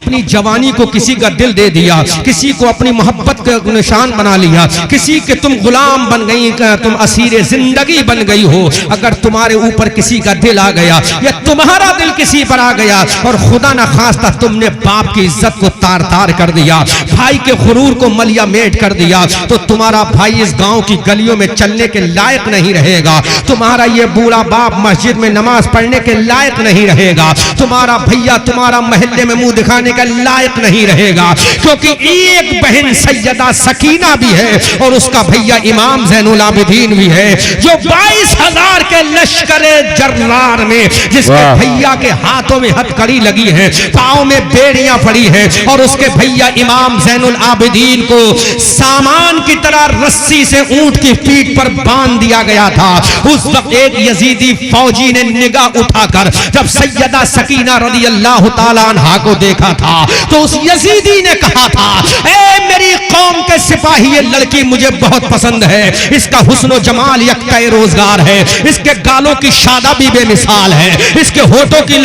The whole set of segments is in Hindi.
अपनी जवानी को किसी का दिल दे दिया, किसी को अपनी मोहब्बत का निशान बना लिया, किसी के तुम गुलाम बन गई, तुम असीरे जिंदगी बन गई हो। अगर तुम्हारे ऊपर किसी का दिल आ गया या तुम्हारा दिल किसी पर आ गया और खुदा ना खास्ता तुमने बाप की इज्जत को तार तार कर दिया, भाई के गुरूर को मलिया मेट कर दिया, तो तुम्हारा भाई इस गांव की गलियों में चलने के लायक नहीं रहेगा। तुम्हारा ये बूढ़ा बाप मस्जिद में नमाज पढ़ने के लायक नहीं रहेगा। तुम्हारा भैया तुम्हारा महल्ले में मुंह दिखाने का लायक नहीं रहेगा, क्योंकि एक बहन सैयदा सकीना भी है और उसका भैया इमाम ज़ैनुल आबिदीन भी है, जो 22,000 के लश्करे जर्रार में, जिसके भैया के हाथों में हथकड़ी लगी है, पांव में बेड़ियां पड़ी है, और उसके भैया इमाम ज़ैनुल आबिदीन को सामान की तरह रस्सी से ऊंट की पीठ पर बांध दिया गया था। उस वक्त एक यजीदी फौजी ने निगाह उठाकर जब सैयदा सकीना रज़ी अल्लाह तआला अन्हा को देखा था, तो उस यजीदी ने कहा था, ए मेरी कौम के सिपाही, ये लड़की मुझे बहुत पसंद है, इसका हुस्न जमाल यक्ता रोजगार है, इसके गालों की शादाबी बेमिसाल है, इसके होठों की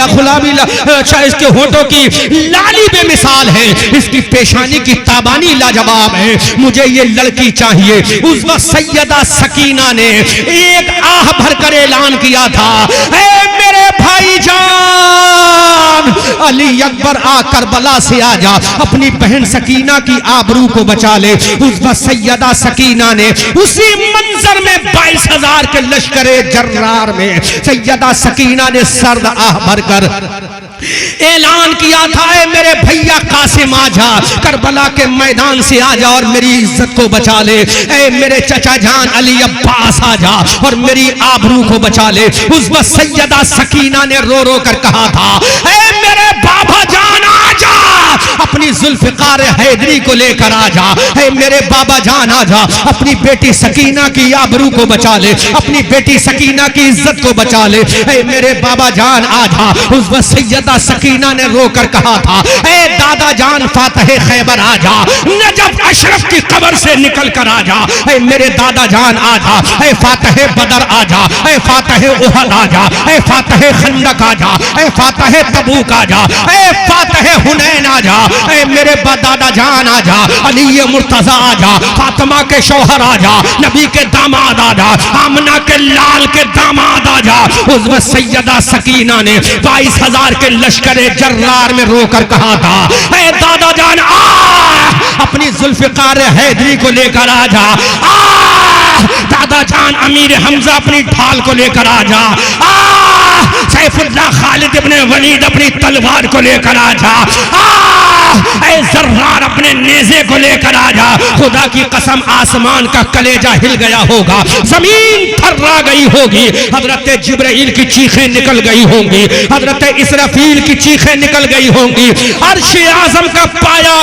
इसके होठों की लाली बेमिसाल है, इसकी पेशानी की ताबानी लाजवाब है, मुझे ये लड़की चाहिए। उस वक्त सैयदा सकीना ने एक आह भरकर ऐलान किया था, ए मेरे भाईजान अली अकबर आ करबला से आ जा, अपनी बहन सकीना की आबरू को बचा ले। उस वक्त सैयदा सकीना ने उसी मंजर में 22,000 के लश्करे जर्रार में सैयदा सकीना ने सर्द आह भरकर ऐलान किया था, मेरे भैया कासिम आ जा, करबला के मैदान से आ जा और मेरी इज्जत को बचा ले। ए मेरे चचा जान अली अब्बास आ जा और मेरी आबरू को बचा ले। उस वक्त सैयदा सकीना ने रो रो कर कहा था, ए मेरे बाबा जान आ जा, अपनी जुल्फ़िकार हैदरी को लेकर आ जा। ए मेरे बाबा जान आ जा, अपनी बेटी सकीना की आबरू को बचा ले, अपनी बेटी सकीना की इज्जत को बचा ले। ए मेरे बाबा जान आ जा। उस वक्त सैयदा सकीना ने रोकर कहा था, ए दादा जान फातह खैबर आ जा, नजफ अशरफ की कब्र से निकल कर आ जा। ए मेरे दादा जान आ जा, ए फातह बदर आ जा, ए फातह उहद आ जा, ए फातह खंदक आ जा, ए फातह तबूक आ जा, ए फातह हुनैन आ जा। ए मेरे दादा जान आ जा, अली मुर्तजा आ जा, फातिमा के शौहर आ जा, नबी के दामाद आ जा, आमना के लाल के दामाद आ जा। उस वक्त सैयदा सकीना ने 22,000 के लश्करे जर्रार में रोकर कहा था, ए दादा जान आ, अपनी जुल्फ़िकार हैदरी को लेकर आ जा। दादा जान अमीर हमजा अपनी ढाल को लेकर आ जा। सैफुल्लाह खालिद इब्ने वलीद अपनी तलवार को लेकर आ जा। ऐ जर्रार अपने नेज़े को लेकर आ जा। खुदा की कसम आसमान का कलेजा हिल गया होगा, जमीन थर्रा गई होगी, हजरत जिब्राइल की चीखें निकल गई होंगी, हजरत इसराफील की चीखें निकल गई होंगी, अर्श आज़म का पाया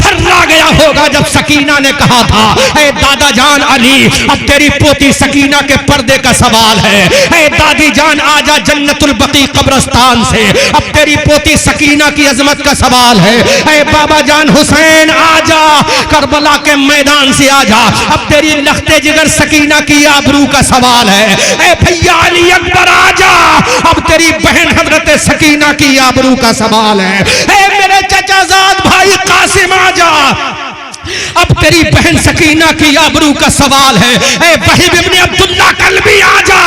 थर्रा गया होगा जब सकीना ने कहा था, ऐ दादा जान अली, अब तेरी पोती सकीना के पर्दे का सवाल है। ऐ दादी जान आजा जन्नतुल बकी कब्रिस्तान से, अब तेरी पोती सकीना की अजमत का सवाल है। ऐ बाबा जान हुसैन आजा, करबला के मैदान से आजा, अब तेरी लख्ते जिगर सकीना की आबरू का सवाल है। ऐ भैया अली अकबर आजा, अब तेरी बहन हजरत सकीना की आबरू का सवाल है। ऐ मेरे चचाजाद भाई कासिम आजा, अब तेरी बहन सकीना की आबरू का सवाल है। ए वहीब इब्ने अब्दुल्ला कल्बी आजा,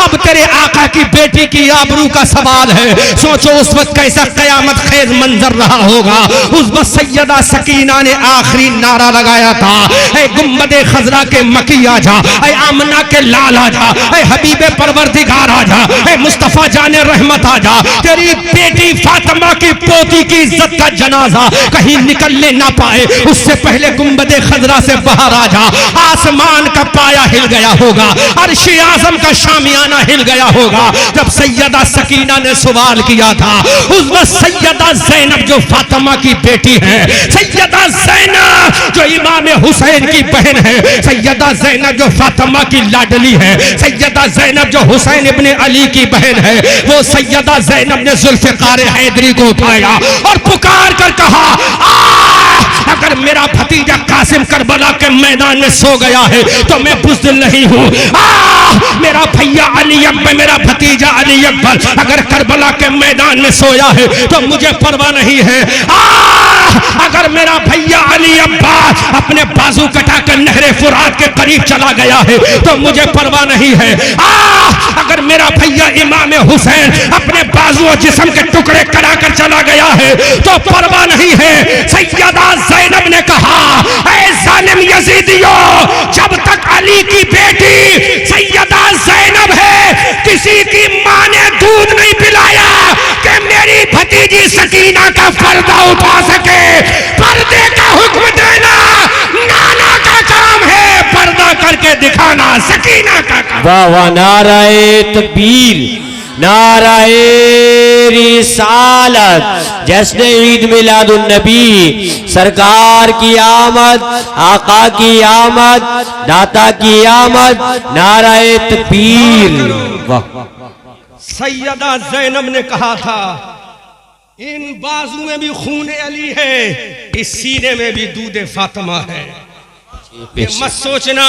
अब तेरे आका की बेटी की आबरू का सवाल है। सोचो उस वक्त कैसा कयामत खेज मंजर रहा होगा। उस वक्त सैयदा सकीना ने आखिरी नारा लगाया था, ए गुम्बदे खजरा के मकी आजा, ए आमना के लाल आजा, ए हबीबे परवरदिगार आजा, ए मुस्तफा जाने रहमत आजा, तेरी बेटी फातिमा की पोती की इज्जत का जनाजा कहीं निकलने ना पाए, उससे पहले गुम्बदे खजरा से बाहर आ जा। आसमान का पाया हिल गया होगा, अर्श आज़म का शामियाना हिल गया होगा जब सैयदा सकीना ने सवाल किया था। उस वक्त सैयदा ज़ैनब जो फातिमा की बेटी है, सैयदा ज़ैनब जो इमाम हुसैन की बहन है, सैयदा ज़ैनब जो फातिमा की लाडली है, सैयदा ज़ैनब जो हुसैन इब्ने अली की बहन है, वो सैयदा ज़ैनब ने जुल्फ़िकार हैदरी को उठाया और पुकार कर कहा, अगर मेरा भतीजा कासिम करबला के मैदान में सो गया है तो मैं बुज़दिल नहीं हूँ। मेरा भैया अली अकबर, मेरा भतीजा अली अकबर अगर करबला के मैदान में सोया है तो मुझे परवाह नहीं है। मेरा भैया अली अब्बास अपने बाजू कटाकर नहरे फुरात के करीब चला गया है तो मुझे परवाह नहीं है। अगर मेरा भैया इमाम हुसैन अपने बाजू और जिस्म के टुकड़े कराकर चला गया है तो परवाह नहीं है। सैयदा ज़ैनब ने कहा, ऐ जालिम यजीदियो, जब तक अली की बेटी सैयदा ज़ैनब है किसी की मां ने दूध नहीं पिलाया कि मेरी भतीजी सकीना का पर्दा उठा सके। पर्दे का हुक्म देना नाना का काम है, पर्दा करके दिखाना सकीना का काम। वाह वाह, नाराए तकबीर, नाराए रिसालत, जश्न ईद मिलादुन नबी, सरकार की आमद, आका की आमद, दाता की आमद, नाराए तकबीर। वाह। सैयदा ज़ैनब ने कहा था, इन बाजू में भी खून अली है, इस सीने में भी दूध फातिमा है। ये मत सोचना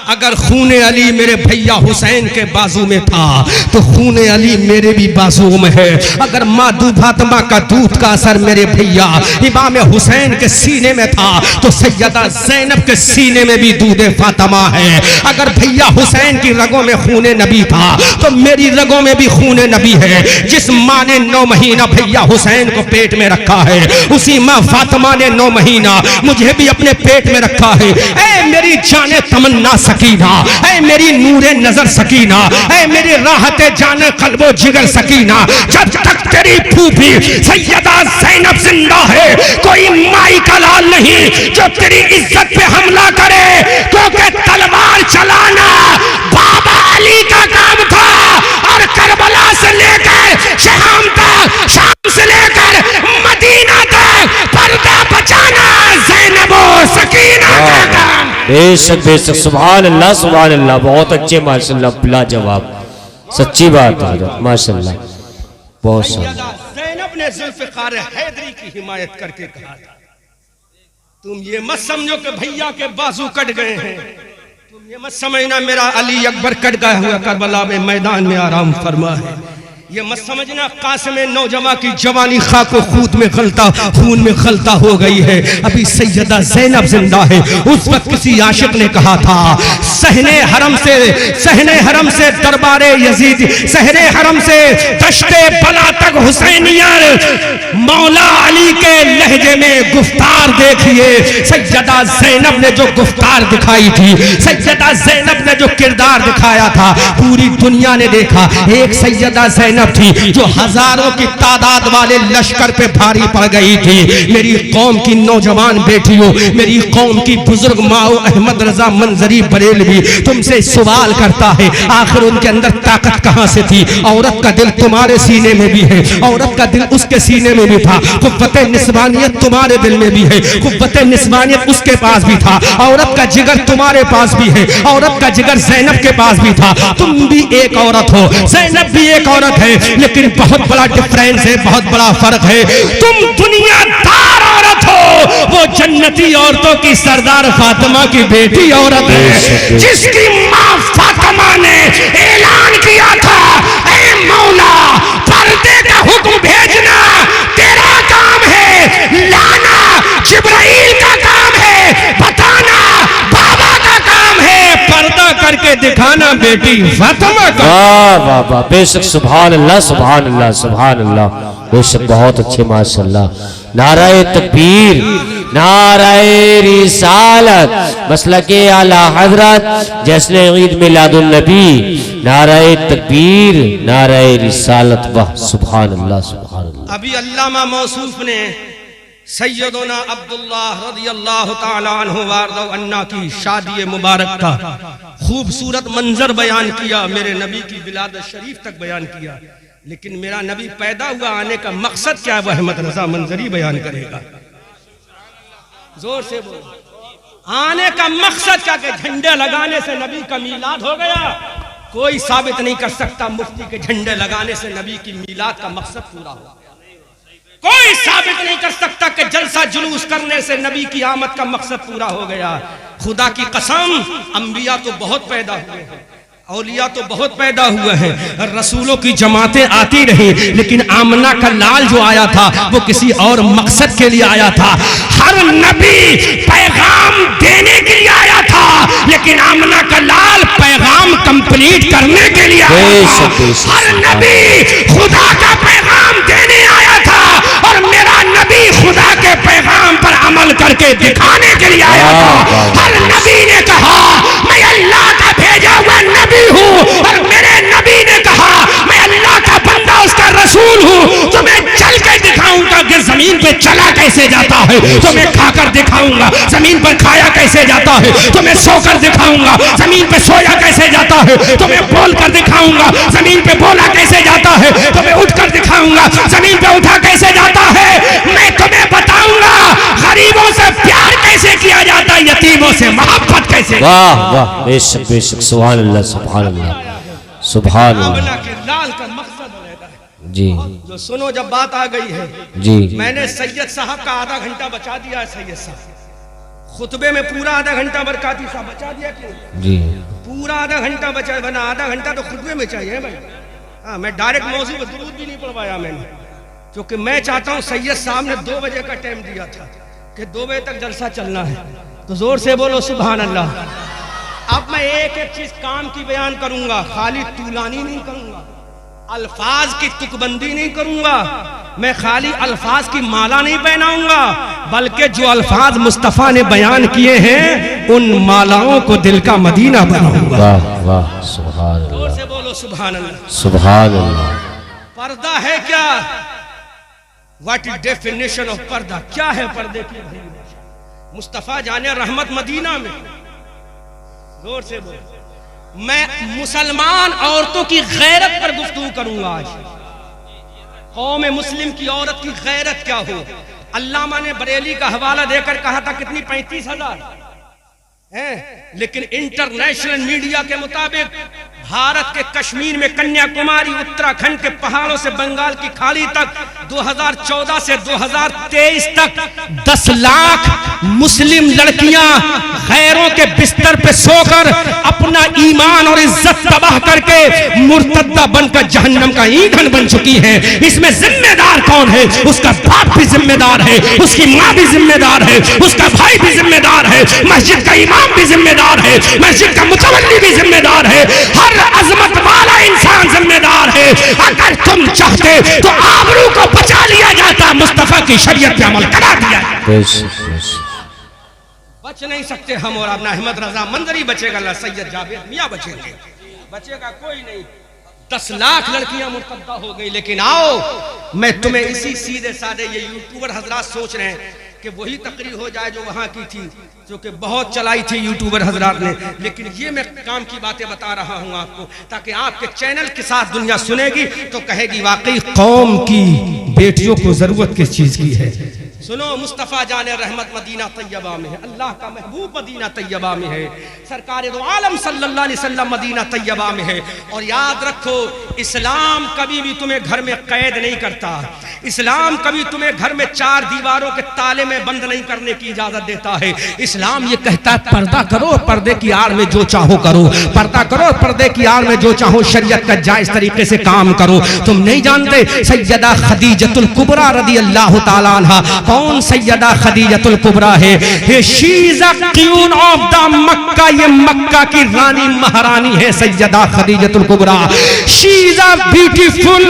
अगर खून अली मेरे भैया हुसैन के बाजू में था तो खून अली मेरे भी बाजुओं में है। अगर मादू फातिमा का दूध का असर मेरे भैया इमाम हुसैन के सीने में था तो सैयदा ज़ैनब के सीने में भी दूध फातिमा है। अगर भैया हुसैन की रगों में खून नबी था तो मेरी रगों में भी खून नबी है। जिस माँ ने 9 महीना भैया हुसैन को पेट में रखा है उसी माँ फातिमा ने 9 महीना मुझे भी अपने पेट में रखा है। ऐ मेरी जाने तमन्ना सकीना, ऐ मेरी नूरे नजर सकीना, ऐ मेरी राहते जाने कल्बो जिगर सकीना, जब तक तेरी फूफी सैयदा ज़ैनब जिंदा है कोई माई का लाल नहीं जो तेरी इज्जत पे हमला करे, क्योंकि तलवार चलाना बाबा अली का काम था और करबला से लेकर शाम तक, शाम से लेकर मदीना तक पर्दा बचाना ज़ैनब सकीना का काम। बेशक बेशक, सुभान अल्लाह सुभान अल्लाह, बहुत अच्छे माशाल्लाह, लाजवाब, सच्ची बात है माशाल्लाह, बहुत सही। ज़ैनब ने ज़ुल्फ़िकार हैदरी की हिमायत करके कहा था, तुम ये मत समझो कि भैया के बाजू कट गए हैं, तुम ये मत समझना मेरा अली अकबर कट गया हुआ करबला में मैदान में आराम फरमा है। ये मत समझना कासिम नौजवान की जवानी खाक व खून में खलता हो गई है। अभी सैयदा ज़ैनब जिंदा है। उस वक्त किसी आशिक ने कहा था, सहने हरम से दरबारे यजीद, सहने हरम से दश्ते बला तक हुसैनिया, मौला अली के लहजे में गुफ्तार देखिए। सैयदा ज़ैनब ने जो गुफ्तार दिखाई थी, सैयदा ज़ैनब ने जो किरदार दिखाया था पूरी दुनिया ने देखा। एक सैयदा ज़ैनब थी जो हजारों की तादाद वाले लश्कर पे भारी पड़ गई थी। मेरी कौम की नौजवान बेटियों, मेरी कौम की बुजुर्ग माओ अहमद रजा मंजरी बरेलवी तुमसे सवाल करता है, आखिर उनके अंदर ताकत कहां से थी? औरत का दिल तुम्हारे सीने में भी है, औरत का दिल उसके सीने में भी था, कुव्वत निस्वानियत तुम्हारे दिल में भी है, कुव्वत निस्वानियत उसके पास भी था, औरत का जिगर तुम्हारे पास भी है, औरत का जिगर ज़ैनब के पास भी था। तुम भी एक औरत हो, ज़ैनब भी एक औरत है, लेकिन बहुत बड़ा डिफरेंस है, बहुत बड़ा फर्क है। तुम दुनियादार औरत हो, वो जन्नती औरतों की सरदार फातिमा की बेटी औरत है, जिसकी मां फातिमा ने ऐलान किया था, ऐ मौला पर्दे का हुक्म भेजना तेरा काम है, लाना जिब्राइल का काम है, बताना बाबा का काम है, पर्दा करके दिखाना बेटी फातिमा का। वाह वाह वाह, बेशक सुभान अल्लाह सुभान अल्लाह सुभान अल्लाह, बेशक बहुत अच्छे माशाल्लाह। नाराए तकबीर, नाराए रिसालत, मसलके आला हजरत, जश्न ईद मिलादुन नबी, नाराए तकबीर, नाराए रिसालत, वाह सुभान अल्लाह सुभान अल्लाह। अभी अल्लामा मौसूफ ने सैयदना अब्दुल्लाह रज़ियल्लाहु ताला अन्हु वारदा अन्ना की शादी मुबारक का खूबसूरत मंजर बयान किया, मेरे नबी की विलादत शरीफ तक बयान किया, लेकिन मेरा नबी पैदा हुआ आने का मकसद क्या है वह अहमद रजा मंजरी बयान करेगा। जोर से बोल। आने का मकसद क्या कि झंडे लगाने से नबी का मीलाद हो गया? कोई साबित नहीं कर सकता मुफ्ती के झंडे लगाने से नबी की मीलाद का मकसद पूरा हो। कोई साबित नहीं कर सकता कि जलसा जुलूस करने से नबी की आमद का मकसद पूरा हो गया। खुदा की कसम, अंबिया तो बहुत पैदा हुए हैं, औलिया तो बहुत पैदा हुए हैं, रसूलों की जमातें आती रही, लेकिन आमना का लाल जो आया था वो किसी और मकसद के लिए आया था। हर नबी पैगाम देने के लिए आया था, लेकिन आमना का लाल पैगाम कंप्लीट करने के लिए आया था। हर नबी खुदा का पैगाम देने आया था, और मेरा नबी खुदा के पैगाम पर अमल करके दिखाने के लिए आया था। हर नबी ने कहा मैं अल्लाह का भेजा हुआ नबी हूँ, और मेरे नबी ने कहा मैं अल्लाह का बंदा उसका रसूल हूँ। तो मैं चल के दिखाऊंगा कि जमीन पे चला कैसे जाता है, तो मैं खाकर दिखाऊंगा जमीन पर खाया कैसे जाता है, तो मैं सोकर दिखाऊंगा जमीन पे सोया कैसे जाता है, तो मैं बोल कर दिखाऊंगा जमीन पे बोला कैसे जाता है, तो मैं उठकर दिखाऊंगा जमीन पे उठा कैसे जाता है। मैं तुम्हें बताऊंगा गरीबों से प्यार कैसे किया जाता है, यतीमों से मोहब्बत कैसे। वाह वाह, बेशक बेशक, सुभान अल्लाह सुभान अल्लाह सुभान अल्लाह। लाल का मकसद रहता है जी। जो सुनो, जब बात आ गई है जी, मैंने सैयद साहब का आधा घंटा बचा दिया है। सैयद साहब खुतबे में पूरा आधा घंटा बरकाती साहब बचा दिया क्यों? जी, पूरा आधा घंटा बचा, वरना आधा घंटा तो खुतबे में चाहिए भाई। हाँ, मैं डायरेक्ट मौजू पर दुरूद भी नहीं पढ़वाया मैंने, क्योंकि मैं चाहता हूँ सैयद साहब ने 2 बजे का टाइम दिया था कि 2 बजे तक जलसा चलना है, तो जोर से बोलो सुभान अल्लाह। अब मैं एक एक चीज काम की बयान करूंगा, खाली तूलानी नहीं करूंगा, अल्फाज की तुकबंदी नहीं करूंगा, मैं खाली अल्फाज की माला नहीं पहनाऊंगा, बल्कि जो अल्फाज मुस्तफा ने बयान किए हैं उन मालाओं को दिल का मदीना बनाऊंगा। वाह वाह, सुभान अल्लाह, जोर से बोलो सुभान अल्लाह सुभान अल्लाह। पर्दा है क्या? व्हाट इज डेफिनेशन ऑफ पर्दा? क्या है पर्दे की भाई? मुस्तफा जाने रहमत मदीना में। जोर से बोलो। मैं मुसलमान औरतों की गैरत पर गुफ्तगू करूंगा आज। कौम मुस्लिम की औरत की गैरत क्या हो? अल्लामा ने बरेली का हवाला देकर कहा था कितनी 35,000 है, लेकिन इंटरनेशनल मीडिया के मुताबिक भारत के कश्मीर में कन्याकुमारी, उत्तराखंड के पहाड़ों से बंगाल की खाड़ी तक 2014 से 2023 तक 10 लाख मुस्लिम लड़कियां गैरों के बिस्तर पे सोकर अपना ईमान और इज्जत तबाह करके मुर्तद्दा बनकर जहन्नम का ईंधन बन चुकी हैं। इसमें जिम्मेदार कौन है? उसका बाप भी जिम्मेदार है, उसकी माँ भी जिम्मेदार है, उसका भाई भी जिम्मेदार है, मस्जिद का इमाम भी जिम्मेदार है, मस्जिद का मुतवल्ली भी जिम्मेदार है, हर अजमत वाला इंसान जिम्मेदार है। अगर तुम चाहते तो आबरू को बचा लिया जाता, मुस्तफा की शरीयत पे अमल करा दिया। बच नहीं सकते हम, और अपना अहमद रजा मंजरी बचेगा, ना सैयद जावेद मियां बचेंगे, बचेगा कोई नहीं। 10 लाख लड़कियां मुर्तद्दा हो गई। लेकिन आओ मैं तुम्हें इसी सीधे साधे, ये यूट्यूबर हजरात सोच रहे हैं कि वही तकरीर हो जाए जो वहां की थी, जो कि बहुत चलाई थी यूट्यूबर हजरात ने, लेकिन ये मैं काम की बातें बता रहा हूं आपको, ताकि आपके चैनल के साथ दुनिया सुनेगी तो कहेगी वाकई कौम की बेटियों को जरूरत किस चीज की है। सुनो, मुस्तफ़ा जाने रहमत मदीना तैयबा में है, अल्लाह का महबूब मदीना तैयबा में है, सरकार दो आलम सल्लल्लाहु अलैहि वसल्लम मदीना तैयबा में है। और याद रखो, इस्लाम कभी भी तुम्हें घर में कैद नहीं करता, इस्लाम कभी तुम्हें घर में 4 दीवारों के ताले में बंद नहीं करने की इजाजत देता है। इस्लाम ये कहता है पर्दा करो, पर्दे की आड़ में जो चाहो करो, पर्दा करो, पर्दे की आड़ में जो चाहो शरीयत का जायज तरीके से काम करो। तुम नहीं जानते सैयदा खदीजतुल कुबरा रदी अल्लाह ताला अन्हा, कौन सैयदा खदीजतुल कुबरा है? She is a queen of the Mecca, ये मक्का की रानी महारानी है Sayyida Khadijatul Kubra. She is a beautiful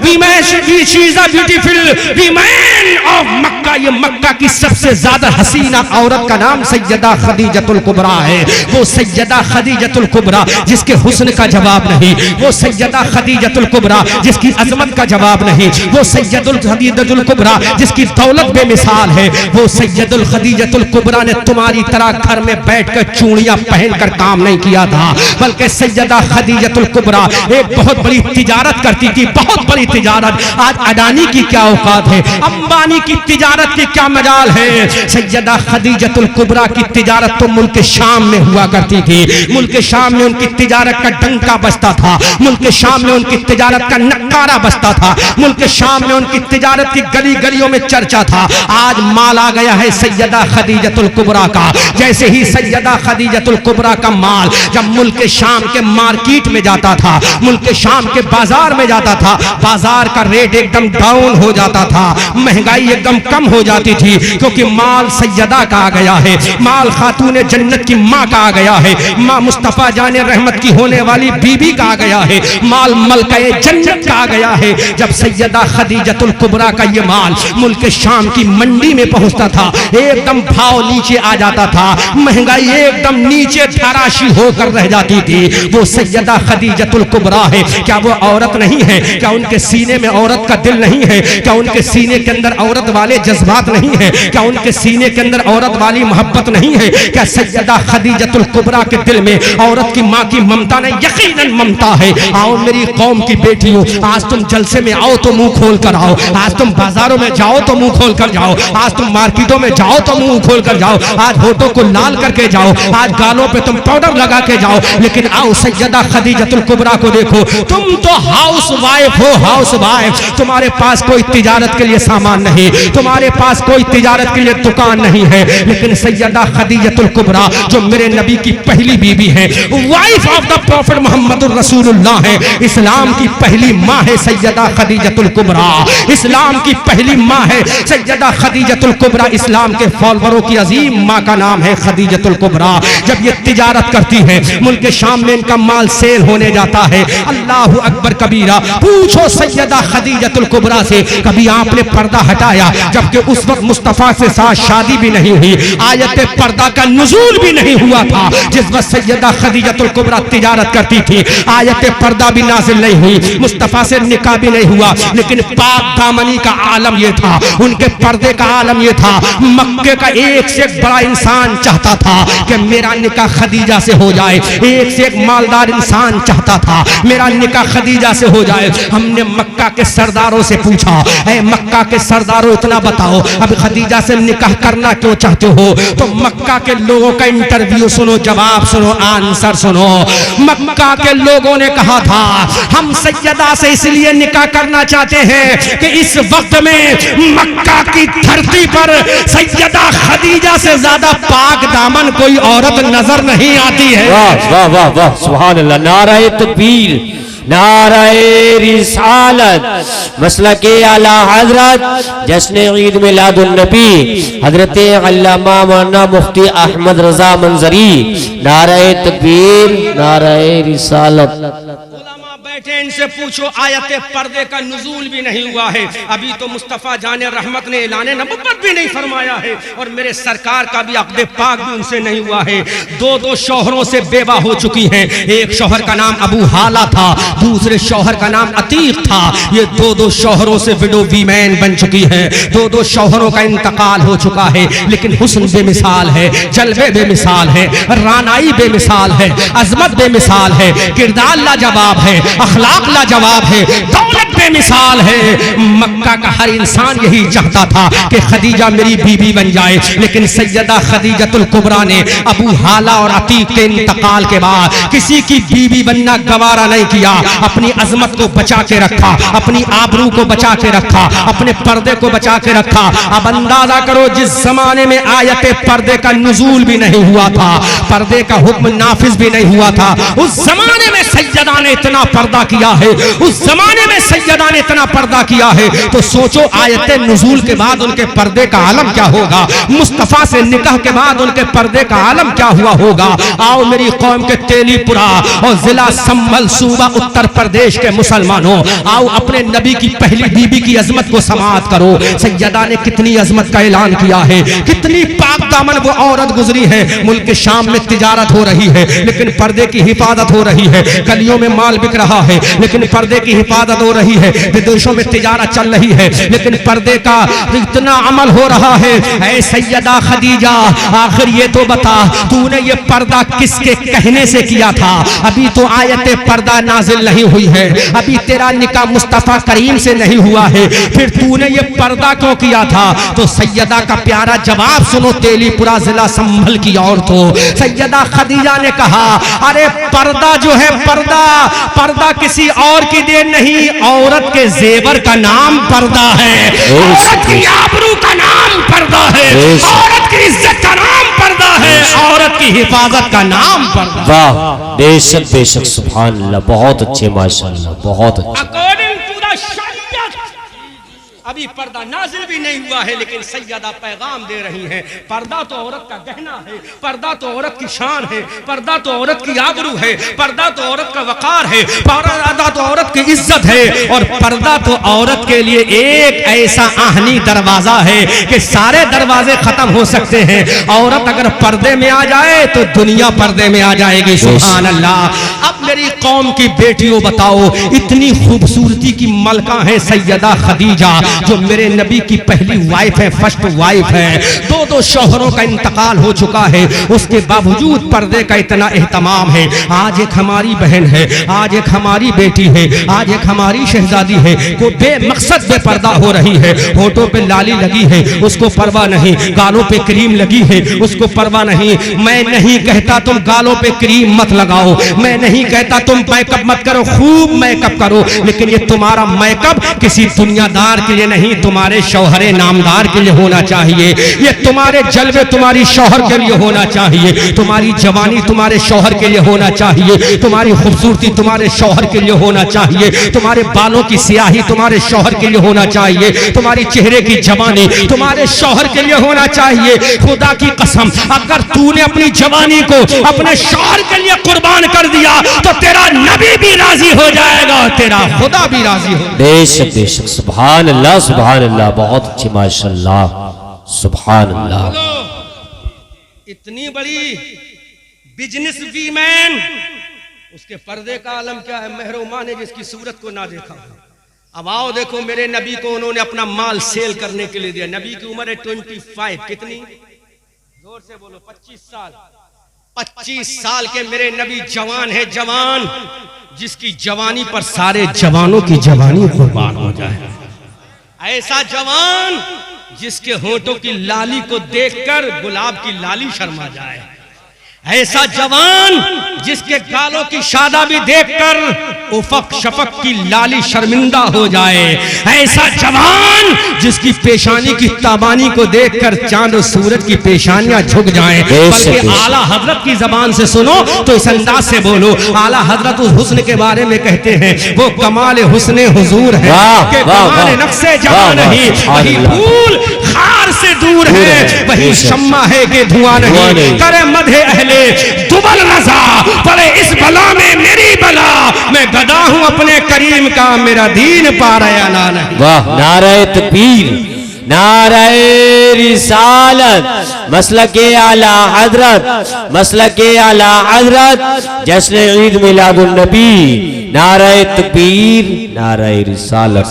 women, she is a beautiful women of Mecca, ये मक्का की सबसे ज्यादा हसीना औरत का नाम सैयदा खदीजतुल कुबरा है। वो सैयदा खदीजतुल कुबरा जिसके हुस्न का जवाब नहीं, वो सैयदा खदीजतुल कुबरा जिसकी अजमत का जवाब नहीं, वो सैयदुल खदीजतुल कुबरा जिसकी दौलत बेमिसाल है, वो सैयदुल खदीजतुल कुबरा ने तुम्हारी तरह घर में बैठकर चूड़ियां पहनकर काम नहीं किया था, बल्कि सैयदा खदीजतुल कुबरा एक बहुत बड़ी तिजारत करती थी, बहुत बड़ी तिजारत। आज अडानी की क्या औकात है, अंबानी की तिजारत की क्या मजाल है। सैयदा खदीजतुल कुबरा की तिजारत तो मुल्क शाम में हुआ करती थी, मुल्क शाम में उनकी तिजारत का डंका बजता था, मुल्क शाम में उनकी तिजारत का नक्कारा बजता था, मुल्क शाम में उनकी तिजारत की गली गलियों में चर्चा था। था, आज माल आ गया है सैयदा खदीजतुल कुबरा का। जैसे ही सैयदा खदीजतुल कुबरा का माल जब मुल्क शाम के मार्केट में जाता था, मुल्क शाम के बाजार में जाता था, बाजार का रेट एकदम डाउन हो जाता था, महंगाई एकदम कम हो जाती थी, क्योंकि माल सैयदा का आ गया है, माल खातून जन्नत की माँ का आ गया है, माँ मुस्तफा जाने रहमत की होने वाली बीबी का आ गया है, माल मलकाए जन्नत का आ गया है। जब सैयदा खदीजतुल कुबरा का ये माल मुल्क शाम की मंडी में पहुंचता था, एकदम भाव नीचे आ जाता था, महंगाई एकदम नीचे धराशी होकर रह जाती थी। वो सैयदा खदीजतुल कुबरा है, क्या वो औरत नहीं है? क्या उनके सीने में औरत का दिल नहीं है? क्या उनके सीने के अंदर औरत वाले जज्बात नहीं है? क्या उनके सीने के अंदर औरत वाली मोहब्बत नहीं है? क्या सैयदा खदीजतुल कुबरा के दिल में औरत की माँ की ममता नहीं? यकीनन ममता है। आओ मेरी कौम की बेटियों, आज तुम जलसे में आओ तो मुंह खोल कर आओ, आज तुम बाजारों में जाओ तो मुंह खोल कर जाओ, आज तुम मार्केटों में जाओ तो मुंह खोल कर जाओ, आज होठों को लाल करके जाओ, आज गालों पे तुम पाउडर लगा के जाओ, लेकिन आओ सैयदा खदीजतुल कुबरा को देखो। तुम तो हाउस वाइफ हो, हाउस वाइफ। तुम्हारे पास कोई तिजारत के लिए सामान नहीं, तुम्हारे पास कोई तिजारत के लिए दुकान नहीं है, लेकिन सैयदा खदीजतुल कुबरा जो मेरे नबी की पहली बीबी है, वाइफ ऑफ द प्रॉफिट मोहम्मदुर रसूलुल्लाह है, इस्लाम की पहली माँ है सैयदा खदीजतुल कुबरा, इस्लाम की पहली माँ है सैयदा खदीजतुल कुबरा। इस्लाम के फॉलोअरों की अजीम माँ का नाम है खदीजतुल कुबरा। जब ये तिजारत करती है, मुल्क शाम में इनका माल सेल होने जाता है, अल्लाहु अकबर कबीरा। पूछो सैयदा खदीजतुल कुबरा से, कभी आपने पर्दा हटाया? जबकि उस वक्त मुस्तफा से साथ शादी भी नहीं हुई, आयत पर्दा का नुज़ूल भी नहीं हुआ था। जिस वक्त सैयदा खदीजतुल कुबरा तिजारत करती थी, आयत पर्दा भी नाज़िल नहीं हुई, मुस्तफा से निकाह भी नहीं हुआ, लेकिन पाक दामनी का आलम ये था, उनके पर्दे का आलम ये था। मक्के का एक से एक बड़ा इंसान चाहता था कि मेरा निकाह खदीजा से हो जाए, एक से एक मालदार इंसान चाहता था मेरा निकाह खदीजा से हो जाए। हमने मक्का के सरदारों से पूछा, ऐ मक्का के सरदारों इतना बताओ, अब खदीजा से निकाह करना क्यों चाहते हो? तो मक्का के लोगों का इंटरव्यू सुनो, जवाब सुनो, आंसर सुनो। मक्का के लोगों ने कहा था, हम सैयदा से इसलिए निकाह करना चाहते हैं कि इस वक्त में मक्का की धरती पर सैयदा खदीजा से ज्यादा पाक दामन कोई औरत नजर नहीं आती है। वाह वाह वाह वाह, सुभान अल्लाह, नाराए तकबीर, नाराए रिसालत, मसलके आला हजरत जश्न ईद मिलादुन नबी हजरत अल्लामा मौलाना मुफ्ती अहमद रजा मंजरी, नाराए तकबीर, नाराए रिसालत। बैठे, इनसे पूछो, आयत पर्दे का नुज़ूल भी नहीं हुआ है, अभी तो मुस्तफ़ा जाने रहमत ने ऐलान नबुव्वत भी नहीं फरमाया है, और मेरे सरकार का भी अक़्द पाक भी उनसे नहीं हुआ है। दो दो शौहरों से बेवा हो चुकी हैं, एक शौहर का नाम अबू हाला था, दूसरे शौहर का नाम अतीक था। ये दो दो शौहरों से विडो वीमैन बन चुकी हैं, दो दो शौहरों का इंतकाल हो चुका है, लेकिन हुस्न बेमिसाल है, जलवे बेमिसाल है, रानाई बेमिसाल है, अजमत बेमिसाल है, किरदार लाजवाब है, अखलाक लाजवाब है, दौलत बेमिसाल है। मक्का का हर इंसान यही चाहता था कि खदीजा मेरी बीबी बन जाए, लेकिन सैयदा खदीजतुल कुबरा ने अबू हाला और अतीक के इंतकाल के बाद किसी की बीबी बनना गवारा नहीं किया, अपनी अजमत को बचा के रखा, अपनी आबरू को बचा के रखा, अपने पर्दे को बचा के रखा। अब अंदाजा करो, जिस जमाने में आयत पर्दे का नुज़ूल भी नहीं हुआ था, पर्दे का हुक्म नाफिज भी नहीं हुआ था, उस जमाने में सैयदा ने इतना पर्दा किया है, उस जमाने में सैयदा ने इतना पर्दा किया है, तो सोचो आयत नुज़ूल के बाद उनके पर्दे का आलम क्या होगा, मुस्तफा से निकाह के बाद उनके पर्दे का आलम क्या हुआ होगा। आओ मेरी कौम के तेलीपुरा और जिला संभल सूबा उत्तर प्रदेश के मुसलमानों, आओ अपने नबी की पहली बीबी की अजमत को समाअत करो। सैयदा ने कितनी अजमत का ऐलान किया है, कितनी पाक दामन वो औरत गुजरी है। मुल्क शाम में तिजारत हो रही है, लेकिन पर्दे की हिफाजत हो रही है, गलियों में माल बिक रहा है, लेकिन पर्दे की हिफाजत हो रही है, विदेशों में तिजारत चल रही है, लेकिन पर्दे का इतना अमल हो रहा है। ऐ सैयदा खदीजा, आखिर ये तो बता, तूने ये पर्दा किसके कहने से किया था? अभी तो आयत पर्दा नाजिल नहीं हुई है, अभी तेरा निकाह मुस्तफा करीम से नहीं हुआ है, फिर तूने ये पर्दा क्यों किया था? तो सैयदा का प्यारा जवाब सुनो, तेलीपुरा जिला संभल की औरतों। सैयदा खदीजा ने कहा, अरे पर्दा जो है, पर्दा किसी और की देन नहीं, औरत के जेवर का नाम पर्दा है, औरत की आबरू का नाम पर्दा है, औरत की इज्जत का नाम पर्दा है, औरत की हिफाजत का नाम पर्दा है। वाह, बेशक बेशक, सुभान अल्लाह, बहुत अच्छे माशाअल्लाह, बहुत अच्छे। अकॉर्डिंग टू द शरीयत अभी पर्दा नाजिल भी नहीं हुआ है, लेकिन सैयदा पैगाम दे रही हैं, पर्दा तो औरत का गहना है, पर्दा तो औरत की शान है, पर्दा तो औरत की आबरू है, पर्दा तो औरत का वकार है, पर्दा तो औरत की इज्जत है, और पर्दा तो औरत के लिए एक ऐसा आहनी दरवाजा है कि सारे दरवाजे खत्म हो सकते हैं। औरत अगर पर्दे में आ जाए तो दुनिया पर्दे में आ जाएगी। सुभान अल्लाह। अब मेरी कौम की बेटियों बताओ, इतनी खूबसूरती की मलका है सैयदा खदीजा, जो मेरे नबी की पहली वाइफ है, फर्स्ट वाइफ है। दो शौहरों का इंतकाल हो चुका है, उसके बावजूद पर्दे का इतना एहतमाम है। आज एक हमारी बहन है, आज एक हमारी बेटी है, आज एक हमारी शहजादी है, वो बेमकसद बेपर्दा हो रही है। होठों पे लाली लगी है, उसको परवाह नहीं, गालों पे क्रीम लगी है, उसको परवाह नहीं। मैं नहीं कहता तुम गालों पे क्रीम मत लगाओ, मैं नहीं कहता तुम मेकअप मत करो, खूब मेकअप करो, लेकिन ये तुम्हारा मेकअप किसी दुनियादार के लिए नहीं, तुम्हारे शौहरे नामदार के लिए होना चाहिए। ये तुम्हारे जलवे तुम्हारी शौहर के लिए होना चाहिए, तुम्हारी जवानी तुम्हारे शौहर के लिए होना चाहिए, तुम्हारी खूबसूरती तुम्हारे शौहर के लिए होना चाहिए, तुम्हारे बालों की स्याही तुम्हारे शौहर के लिए होना चाहिए, तुम्हारी चेहरे की जवानी तुम्हारे शौहर के लिए होना चाहिए। खुदा की कसम, अगर तूने अपनी जवानी को अपने शौहर के लिए कुर्बान कर दिया तो तेरा नबी भी राजी हो जाएगा, तेरा खुदा भी राजी हो। बेशक बेशक, सुभान अल्लाह, सुभान अल्लाह, बहुत अच्छी माशाअल्लाह, सुभान अल्लाह। इतनी बड़ी बिजनेस वीमैन, उसके पर्दे का आलम क्या है? महरुमा ने जिसकी सूरत को ना देखा। अब आओ देखो, मेरे नबी को उन्होंने अपना माल सेल करने के लिए दिया। नबी की उम्र है 25, कितनी? जोर से बोलो, 25 साल। 25 साल के मेरे नबी जवान है, जवान, जिसकी जवानी पर सारे जवानों की जवानी कुर्बान हो जाए। ऐसा जवान जिसके होठों की लाली को देखकर गुलाब की लाली शर्मा जाए। ऐसा जवान जिसके गालों की शादाबी देखकर उफक शफक की लाली शर्मिंदा हो जाए। ऐसा जवान जिसकी पेशानी की ताबानी को देखकर चांद और सूरज की पेशानियां झुक जाएं। बल्कि आला हजरत की जबान से सुनो तो इस अंदाज से बोलो, आला हजरत उस हुस्न के बारे में कहते हैं, वो कमाल हुस्ने हुजूर है कि कमाल नक्शे जवां नहीं, वही फूल खार से दूर है, वही शम्मा है कि धुआं नहीं। करे मधे अहले दुबल रजा, पड़े इस बला में मेरी बला, मैं गदा हूं अपने करीम का, मेरा दीन पा रहा ना नहीं। वाह, नारे तकबीर, नारे रिसालत, मसलके आला हजरत, मसलके आला हजरत, जश्न ईद मिलादुन नबी, नारे तकबीर, नारे रिसालत।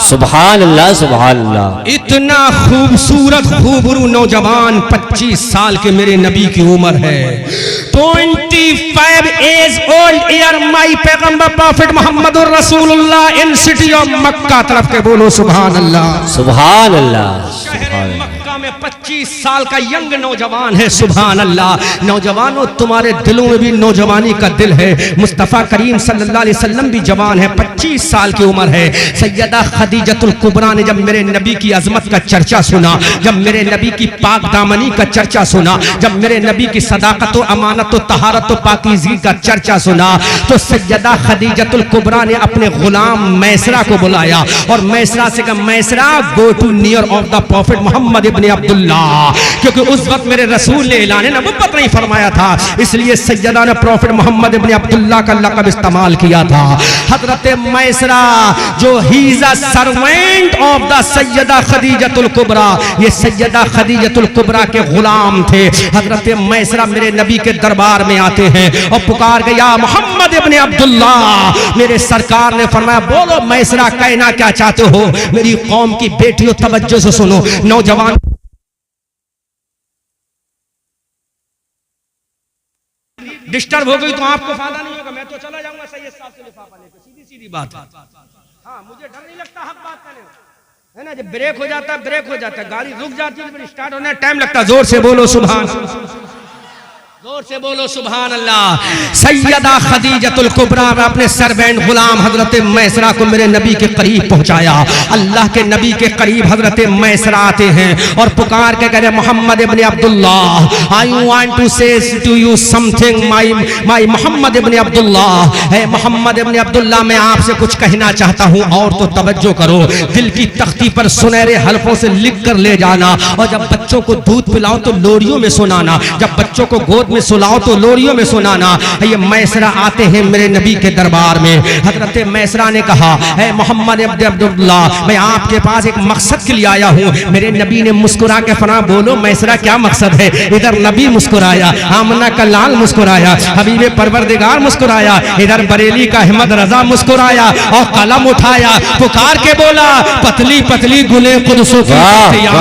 सुभान अल्लाह, सुभान अल्लाह। इतना खूबसूरत खूबरू नौजवान, 25 साल के मेरे नबी की उम्र है। 25 एज ओल्ड ईयर माई पैगंबर प्रॉफिट मोहम्मद रसूलुल्लाह इन सिटी ऑफ मक्का। तरफ के बोलो सुभान अल्लाह, सुभान अल्लाह। मक्का में 25 साल का यंग नौजवान है। सुभान अल्लाह। नौजवानों, तुम्हारे दिलों में भी नौजवानी का दिल है। मुस्तफ़ा करीम सल्लल्लाहु अलैहि वसल्लम भी जवान है, 25 साल की उम्र है। सैयदा खदीजतुल कुबरा ने जब मेरे नबी की अजमत का चर्चा सुना, जब मेरे नबी की पाक दामनी का चर्चा सुना, जब मेरे नबी की सदाकत व अमानत व तहारत व पाकीज़गी का चर्चा सुना, तो सैयदा खदीजतुल कुबरा ने अपने गुलाम मैसरा को बुलाया और मैसरा से कहा, Maysara go to near of the prophet Muhammad ibn Abdullah, क्योंकि उस वक्त मेरे रसूल ने ऐलान नबुव्वत नहीं फरमाया था, इसलिए सैयदा ने प्रॉफिट मोहम्मद इब्न अब्दुल्ला का लक़ब इस्तेमाल किया था। हजरत मैसरा जो he is a servant of the Sayyida Khadijatul Kubra, ये सैयदा खदीजतुल कुबरा के गुलाम थे। हजरत मैसरा मेरे नबी के दरबार में आते हैं और पुकार के, या मोहम्मद इब्न अब्दुल्ला। मेरे सरकार ने फरमाया, बोलो मैसरा, कहना क्या चाहते हो? मेरी कौम की बेटियों, तवज्जो से सुनो। नौजवान डिस्टर्ब हो गई तो आपको फायदा नहीं होगा, मैं तो चला जाऊंगा सैयद साहब से लिफाफा लेकर, सीधी सीधी बात है। हाँ, मुझे डर नहीं लगता हक बात करने है ना। जब ब्रेक हो जाता है, ब्रेक हो जाता है, गाड़ी रुक जाती है, फिर स्टार्ट होने टाइम लगता है। जोर से बोलो सुभान। जोर से बोलो सुभान अल्लाह। सैयदा खदीजतुल कुबरा ने अपने सर्वेंट गुलाम हजरत मैसरा को मेरे नबी के करीब पहुंचाया। अल्लाह के नबी के करीब हजरत मैसरा आते हैं और पुकार के कह रहे मोहम्मद इब्न Abdullah, I want to say to you something my Muhammad इब्न अब्दुल्लाह, है मोहम्मद इब्न अब्दुल्लाह, मैं आपसे कुछ कहना चाहता हूँ और तो तवज्जो करो, दिल की तख्ती पर सुनहरे हल्फों से लिख कर ले जाना, और जब बच्चों को दूध पिलाओ तो लोरियों में सुनाना, जब बच्चों को गोद में सुलाओ तो लोरियों में सुनाना। ये मैसरा आते हैं मेरे नबी के दरबार में। हजरत मैसरा ने कहा, है मोहम्मद इब्न अब्दुल्लाह, मैं आपके पास एक मकसद के लिए आया हूँ। मेरे नबी ने मुस्कुरा के फरमा, बोलो मैसरा क्या मकसद है? इधर नबी मुस्कुराया, आमना का लाल मुस्कुराया, हबीबे परवरदिगार मुस्कुराया, इधर बरेली का अहमद रजा मुस्कुराया और कलम उठाया, पुकार के बोला, पतली पतली गुले कुदसों की पत्तियां,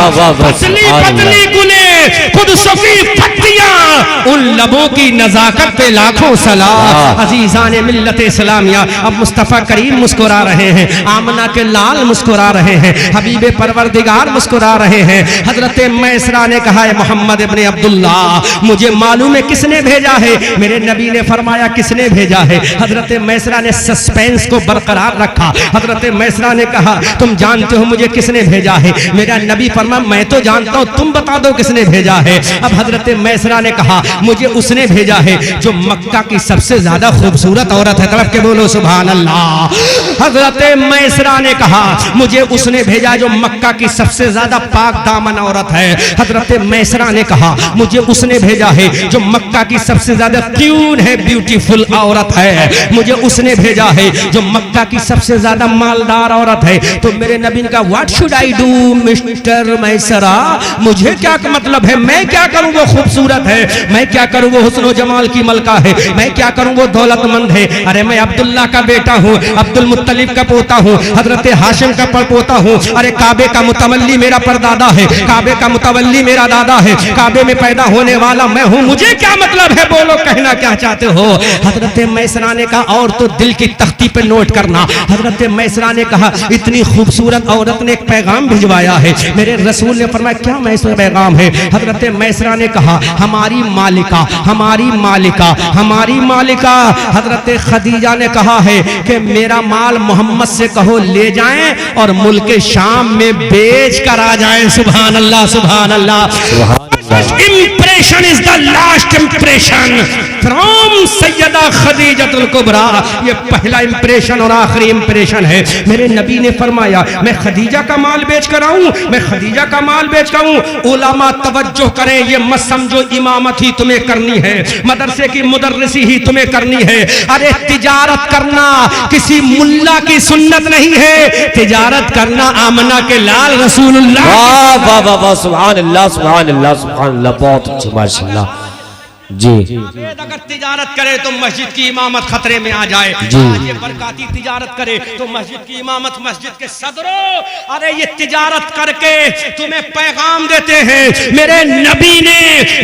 पतली पतली गुले कुदसों की पत्तियां, उन लबों की नजाकत पे लाखों सलाम। अजीजान मिल्लत इस्लामिया, अब मुस्तफा करीम मुस्कुरा रहे हैं, आमना के लाल मुस्कुरा रहे हैं, हबीबे परवरदिगार मुस्कुरा रहे हैं। हजरत मैसरा ने कहा, है मोहम्मद इब्न अब्दुल्लाह, मुझे मालूम है किसने भेजा है। मेरे नबी ने फरमाया, किसने भेजा है? हजरत मैसरा ने सस्पेंस को बरकरार रखा। हजरत मैसरा ने कहा, तुम जानते हो मुझे किसने भेजा है? मेरा नबी फरमा, मैं तो जानता हूं, तुम बता दो किसने भेजा है। अब हजरत मैसरा ने कहा, मुझे उसने भेजा है जो मक्का की सबसे ज्यादा खूबसूरत औरत है। तड़प के बोलो सुभान अल्लाह। हजरत मैसरा ने कहा, मुझे उसने भेजा जो मक्का की सबसे ज्यादा पाक दामन औरत है। हजरत मैसरा ने कहा, मुझे उसने भेजा है जो मक्का की सबसे ज्यादा क्यून है, ब्यूटीफुल औरत है। मुझे उसने भेजा है जो मक्का की सबसे ज्यादा मालदार औरत है। तो मेरे नबी ने कहा, what should I do mister Maysara, मुझे क्या मतलब है, मैं क्या करूं? वो खूबसूरत है, मैं क्या करूं? वो हुस्न जमाल की मलका है, मैं क्या करूं? वो दौलतमंद है। अरे मैं अब्दुल्ला का बेटा हूं, अब्दुल मुत्तलिब का पोता हूं, हजरत हाशिम का पोता हूं। अरे काबे का मुतवल्ली मेरा परदादा है, काबे का मुतवल्ली मेरा दादा है, काबे में पैदा होने वाला मैं हूं, मुझे क्या मतलब है? बोलो कहना क्या चाहते हो? हजरत मैसरा ने कहा, और तो दिल की तख्ती पे नोट करना। हजरत मैसरा ने कहा, इतनी खूबसूरत औरत ने एक पैगाम भिजवाया है। मेरे रसूल ने फरमाया, क्या मैसरा पैगाम है? हजरत मैसरा ने कहा, हमारी मालिका, हमारी मालिका, हमारी मालिका हजरत खदीजा ने कहा है कि मेरा माल मोहम्मद से कहो ले जाएं और मुल्क शाम में बेच कर आ जाएं। सुभान अल्लाह, सुभान अल्लाह। Impression is the last impression from Syeda Khadijatul Kubra. ये पहला इंप्रेशन और आखिरी इंप्रेशन है। मेरे नबी ने फरमाया, मैं खदीजा का माल बेच कर आऊं, मैं खदीजा का माल बेच कर आऊं। उलमा तवज्जो करें, ये मत समझो इमामत ही तुम्हें करनी है, मदरसे की मुदर्रिसी ही तुम्हें करनी है। अरे तिजारत करना किसी मुल्ला की सुन्नत नहीं है, तिजारत करना आमना के लाल रसूलुल्लाह। वाह वाह वाह वाह, सुभान अल्लाह, सुभान अल्लाह, सुभान अल्लाह, बहुत अच्छी माशाअल्लाह जी। अगर तिजारत करे तो मस्जिद की इमामत खतरे में आ जाए। ये बरकाती तिजारत करे तो मस्जिद की इमामत, मस्जिद के सदरों, अरे ये तिजारत करके तुम्हें पैगाम देते हैं। मेरे नबी ने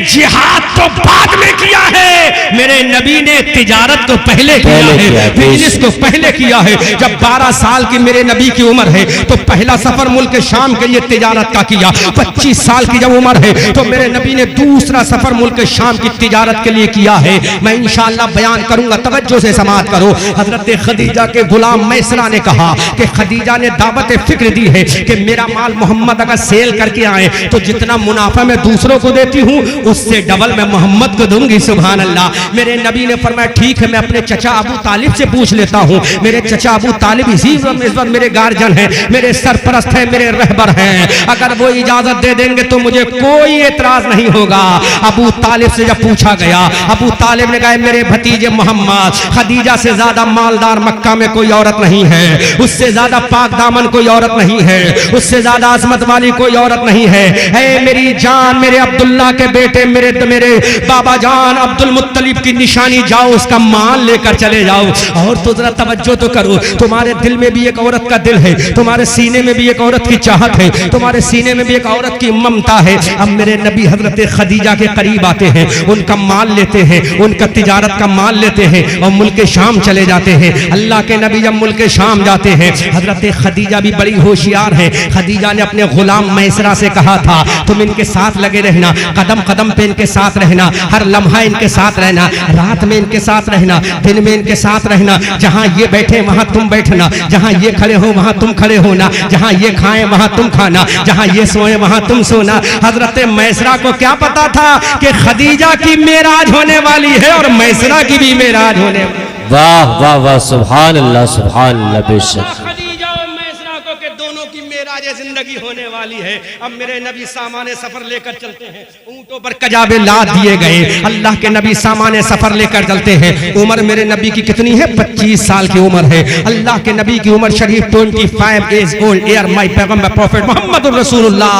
जिहाद तो बाद में किया है, मेरे नबी ने तिजारत को पहले किया है, बिजनेस को पहले किया है। जब 12 साल की मेरे नबी की उम्र है तो पहला सफर मुल्क शाम के लिए तिजारत का किया। 25 साल की जब उम्र है तो मेरे नबी ने दूसरा सफर मुल्क शाम की तिजारत के लिए किया है। मैं इंशाअल्लाह बयान करूंगा, तवज्जो से समाअत करो। हजरत खदीजा के गुलाम मैसरा ने कहा कि खदीजा ने दावत फिक्र दी है कि मेरा माल मोहम्मद अगर सेल करके आए तो जितना मुनाफा मैं दूसरों को देती हूँ उससे डबल मैं मोहम्मद को दूंगी। सुभान अल्लाह। मेरे नबी ने फरमाया, ठीक है, मैं अपने चचा अबू तालिब से पूछ लेता हूँ। मेरे चचा अबू तालिब इसी वक्त मेरे गार्जियन है, मेरे सरपरस्त है, मेरे रहबर हैं, अगर वो इजाजत दे देंगे तो मुझे कोई एतराज नहीं होगा। अबू तालिब से जब पूछा गया, अबू तालिब ने कहा, मेरे भतीजे मोहम्मद, खदीजा से ज्यादा मालदार मक्का में कोई औरत नहीं है, उससे ज्यादा पाक दामन कोई औरत नहीं है, उससे ज्यादा अजमत वाली कोई औरत नहीं है। मेरी जान, मेरे अब्दुल्ला के बेटे, मेरे बाबा जान अब्दुल मुत्तलिब की निशानी, जाओ उसका माल लेकर चले जाओ। और तो जरा तवज्जो तो करो, तुम्हारे दिल में भी एक औरत का दिल है, तुम्हारे सीने में भी एक औरत की चाहत है, तुम्हारे सीने में भी एक औरत की ममता है। अब मेरे नबी हजरत खदीजा के करीब आते हैं, उनका उनका माल लेते हैं, उनका तिजारत का माल लेते हैं और मुल्क शाम चले जाते हैं। अल्लाह के नबी जब मुल्क शाम जाते हैं, हजरत खदीजा भी बड़ी होशियार है। खदीजा ने अपने गुलाम मैसरा से कहा था, तुम इनके साथ लगे रहना, कदम कदम पे इनके साथ रहना, हर लम्हा इनके साथ रहना, रात में इनके साथ रहना, दिन में इनके साथ रहना। जहां ये बैठे वहां तुम बैठना, जहां ये खड़े हो वहां तुम खड़े होना, जहां ये खाएं वहां तुम खाना, जहां ये सोए वहां तुम सोना। हजरत मैसरा को क्या पता था कि खदीजा की मेराज होने वाली है और मैसरा की भी मेराज होने वाली। वाह वाह वाह, सुभान अल्लाह सुभान अल्लाह। बेशक खदीजा और मैसरा को के दोनों की मेराज जिंदगी होने वाली है। अब मेरे नबी सामाने सफर लेकर चलते हैं, ऊंटों पर कजाबे लाद दिए गए। अल्लाह के नबी सामाने सफर लेकर चलते हैं। उम्र मेरे नबी की कितनी है? 25 साल की उम्र है। अल्लाह के नबी की उम्र शरीफ 25 years old ईयर माय पैगंबर प्रॉफिट मोहम्मद रसूलुल्लाह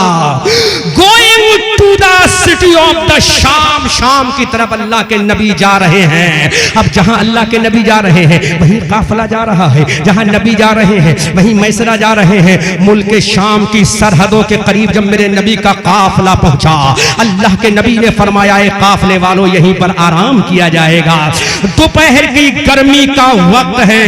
going to the city of the शाम। शाम की तरफ अल्लाह के नबी जा रहे हैं। अब जहां अल्लाह के नबी जा रहे हैं वहीं काफिला जा रहा है, जहां नबी जा रहे हैं वहीं मैसरा जा रहे हैं। मुल्क शाम की सरहदों के करीब जब मेरे नबी का काफिला पहुंचा, अल्लाह के नबी ने फरमाया, काफिले वालों यहीं पर आराम किया जाएगा। दोपहर की गर्मी का वक्त है,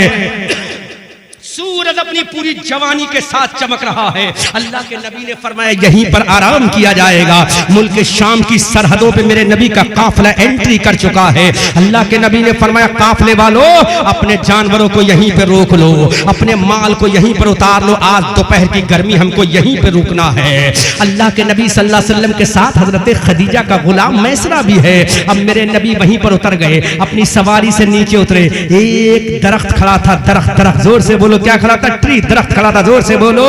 सूरज अपनी पूरी जवानी के साथ चमक रहा है। अल्लाह के नबी ने फरमाया यहीं पर आराम किया जाएगा। मुल्क शाम की सरहदों पे मेरे नबी का काफिला एंट्री कर चुका है। अल्लाह के नबी ने फरमाया, काफिले वालों अपने जानवरों को यहीं पे रोक लो, अपने माल को यहीं पर उतार लो, आज दोपहर की गर्मी हमको यहीं पे रुकना है। अल्लाह के नबी सल्लल्लाहु अलैहि वसल्लम के साथ हजरत खदीजा का गुलाम मैसरा भी है। अब मेरे नबी वहीं पर उतर गए, अपनी सवारी से नीचे उतरे। एक दरख्त खड़ा था, दरख्त दरख्त जोर से बोलो, क्या खड़ा था? ट्री, दरख्त खड़ा था, जोर से बोलो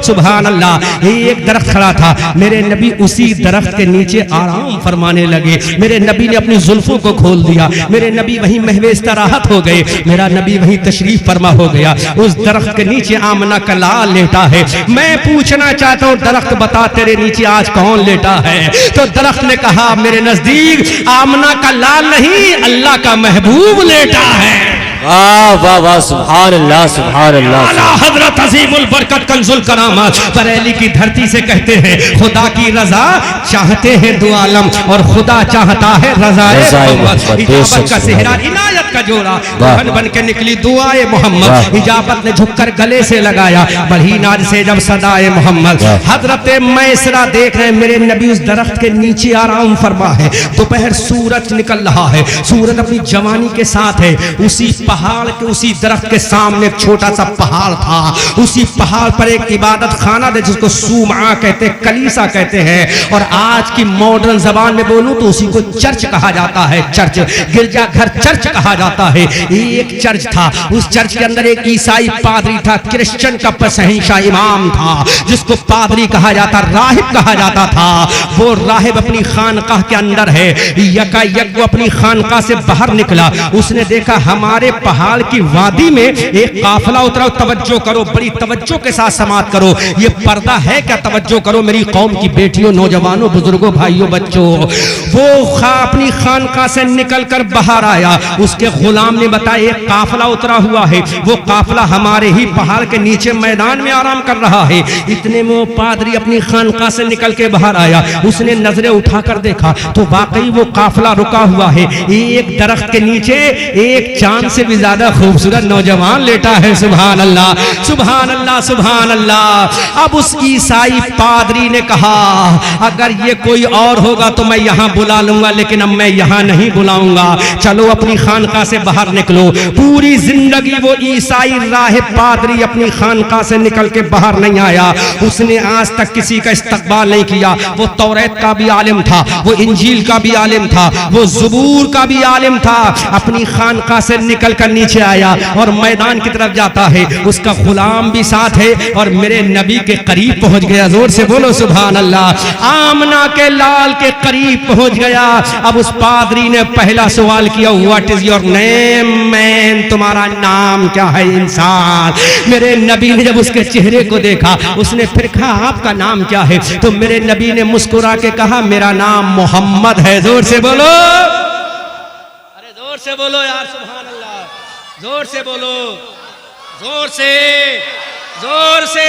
सुभान अल्लाह। एक दरख्त खड़ा था, मेरे नबी उसी दरख्त के नीचे आराम फरमाने लगे। मेरे नबी ने अपनी जुल्फों को खोल दिया, मेरे नबी वहीं महवे इस्तराहत हो गए, मेरा नबी वहीं तशरीफ फरमा हो गया। उस दरख्त के नीचे आमना का लाल लेटा है। मैं पूछना चाहता हूँ, दरख्त बता तेरे नीचे आज कौन लेटा है? तो दरख्त ने कहा, मेरे नजदीक आमना का लाल नहीं, अल्लाह का महबूब लेटा है। वाह वाह वाह, सुभान अल्लाह सुभान अल्लाह। हजरत अजीमुल बरकत कंजुल करामत बरेली की धरती से कहते हैं, खुदा की रजा चाहते हैं दो आलम और खुदा चाहता है रज़ाए मोहम्मद। इजाबत का सेहरा इनायत का जोड़ा बहन बन के निकली दुआए मोहम्मद। इजाबत ने झुककर गले से लगाया बड़ी नाज से जब सदाए मोहम्मद। हजरत मैसरा देख रहे मेरे नबी उस दरख्त के नीचे आराम फरमा है। दोपहर सूरज निकल रहा है, सूरज अपनी जवानी के साथ है। उसी पहाड़ के उसी दरख्त के सामने एक छोटा सा पहाड़ था, उसी पहाड़ पर एक इबादत खाना था जिसको सूमा कहते हैं, कलीसा कहते हैं, और आज की मॉडर्न जबान में बोलूं तो उसी को चर्च कहा जाता है। चर्च, गिरजाघर चर्च कहा जाता है। एक चर्च था, उस चर्च के अंदर एक ईसाई पादरी था, क्रिश्चियन का शहंशाह इमाम था जिसको पादरी कहा जाता, राहिब कहा जाता था। वो राहिब अपनी खानकाह के अंदर है, यकायक वो अपनी खानकाह से बाहर निकला। उसने देखा हमारे पहाड़ की वादी में एक काफिला उतरा। तवज्जो करो, बड़ी तवज्जो के साथ समाअत करो, ये पर्दा है क्या? तवज्जो करो मेरी कौम की बेटियों, नौजवानों, बुजुर्गों, भाइयों, बच्चों। वो अपनी खानका से निकलकर बाहर आया, उसके गुलाम ने बताया एक काफिला उतरा हुआ है, वो काफिला हमारे ही पहाड़ के नीचे मैदान में आराम कर रहा है। इतने में वो पादरी अपनी खानका से निकल के बाहर आया, उसने नजरें उठाकर देखा तो वाकई वो काफिला रुका हुआ है। एक दरख्त के नीचे एक चांद से भी ज्यादा खूबसूरत नौजवान लेटा है। सुभान अल्लाह सुभान अल्लाह सुभान अल्लाह। अब उस ईसाई पादरी ने कहा अगर ये कोई और होगा तो मैं यहाँ बुला लूंगा, लेकिन अब मैं यहाँ नहीं बुलाऊंगा, चलो अपनी खानका से बाहर निकलो। पूरी जिंदगी वो ईसाई राहिब पादरी अपनी खानका से निकल के बाहर नहीं आया, उसने आज तक किसी का इस्तकबाल नहीं किया। वो तौरात का भी आलिम था, वो इंजील का भी आलिम था, वो ज़बूर का भी आलिम था। अपनी खानका से निकल कर नीचे आया और मैदान की तरफ जाता है, उसका गुलाम भी साथ है और मेरे नबी के करीब पहुंच गया। जोर से बोलो सुभान अल्लाह। आमना के लाल के करीब पहुंच गया। अब उस पादरी ने पहला सवाल किया, what is your name man, तुम्हारा नाम क्या है इंसान। मेरे नबी ने जब उसके चेहरे को देखा, उसने फिर कहा आपका नाम क्या है, तो मेरे नबी ने मुस्कुरा के कहा मेरा नाम मोहम्मद है। जोर से बोलो, अरे जोर से बोलो यार, सुभान अल्लाह, जोर से बोलो, जोर से, जोर से।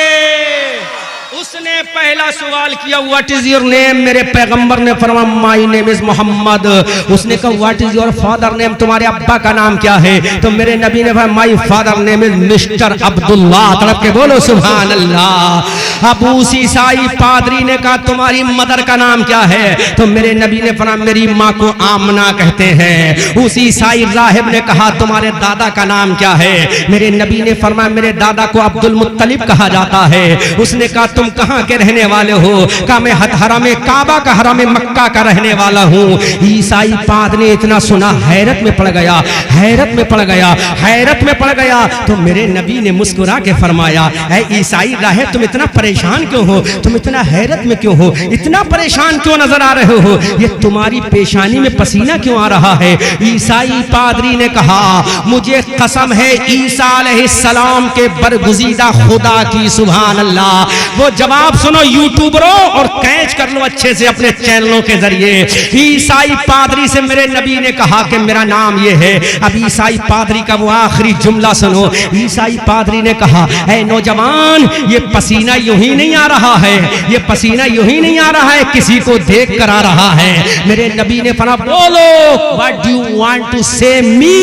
उसने पहला सवाल किया व्हाट इज योर नेम। मेरे पैगंबर ने फरमाया माय नेम इज मोहम्मद। उसने कहा what is your father name, तुम्हारे अब्बा का नाम क्या है। तो मेरे नबी ने फरमाया my father name is mister Abdullah. तड़प के बोलो सुभान अल्लाह। अब उस ईसाई पादरी ने कहा तुम्हारी मदर का नाम क्या है। तो मेरे नबी ने फरमाया मेरी माँ को आमना कहते हैं। उस ईसाई राहिब ने कहा तुम्हारे दादा का नाम क्या है। मेरे नबी ने फरमाया मेरे दादा को अब्दुल मुत्तलिब कहा जाता है। उसने कहा तुम कहाँ के रहने वाले हो। कहा मैं हरम काबा का हरम मक्का का रहने वाला हूँ। ईसाई पादरी ने इतना सुना हैरत में पड़ गया, हैरत में पड़ गया, हैरत में पड़ गया। तो मेरे नबी ने मुस्कुरा के फरमाया ऐ ईसाई राहिब तुम इतना परेशान क्यों हो, तुम इतना हैरत में क्यों हो, इतना परेशान क्यों नजर आ रहे हो, ये तुम्हारी पेशानी में पसीना क्यों आ रहा है। ईसाई पादरी ने कहा मुझे कसम है ईसा अलैहिस्सलाम के बरगुज़ीदा खुदा की। सुभान अल्लाह। वो जवाब सुनो यूट्यूबरों और कैच कर लो अच्छे से अपने चैनलों के जरिए। ईसाई पादरी से मेरे नबी ने कहा कि मेरा नाम ये है। अब ईसाई पादरी का वो आखिरी जुमला सुनो। ईसाई पादरी ने कहा ऐ नौजवान ये पसीना यूं ही नहीं आ रहा है, ये पसीना यूं ही नहीं आ रहा है, किसी को देख कर आ रहा है। मेरे नबी ने फरमाया बोलो what do you want to say me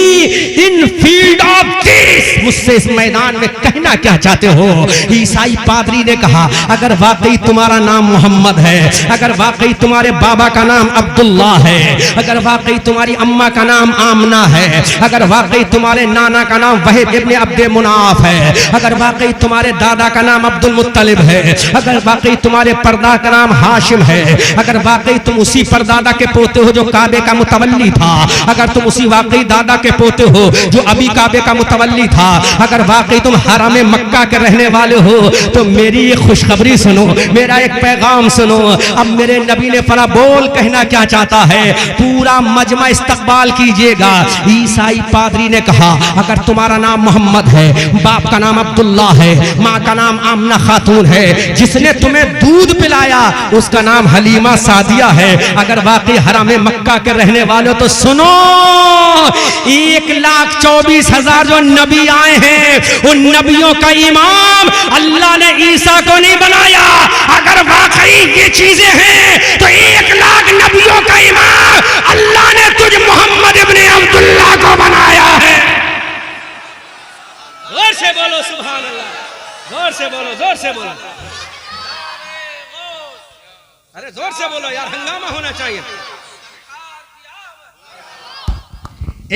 in field of this. मुझसे इस मैदान में कहना क्या चाहते हो। ईसाई पादरी ने कहा अगर वाकई तुम्हारा नाम मोहम्मद है, अगर वाकई तुम्हारे बाबा का नाम अब्दुल्ला है, अगर वाकई तुम्हारी अम्मा का नाम आमना है, अगर वाकई तुम्हारे नाना का नाम वहीब इब्ने अब्दे मुनाफ है, अगर वाकई तुम्हारे दादा का नाम अब्दुल मुत्तलिब है, अगर वाकई तुम्हारे परदा का नाम हाशिम है, अगर वाकई तुम उसी परदादा के पोते हो जो काबे का मुतवल्ली था, अगर तुम उसी वाकई दादा के पोते हो जो अभी काबे का मुतवल्ली था, अगर वाकई तुम हरम मक्का के रहने वाले हो तो मेरी ये खुशखबरी सुनो, मेरा एक पैगाम सुनो। अब मेरे नबी ने फरा बोल कहना क्या चाहता है। पूरा मजमा इस्तकबाल कीजिएगा। ईसाई पादरी ने कहा अगर तुम्हारा नाम मोहम्मद है, बाप का नाम अब्दुल्ला है, माँ का नाम आमना खातून है, जिसने तुम्हें दूध पिलाया उसका नाम हलीमा सादिया है, अगर वाकई हरम मक्का के रहने वाले तो सुनो 1,24,000 जो नबी आए हैं उन नबियों का इमाम अल्लाह ने ईसा को नहीं बनाया। अगर वाकई ये चीजें हैं तो 1,00,000 नबियों का इमाम अल्लाह ने तुझ मोहम्मद इब्ने अब्दुल्ला को बनाया है। जोर से बोलो सुभान अल्लाह, जोर से बोलो, जोर से बोलो, अरे जोर से बोलो यार, हंगामा होना चाहिए।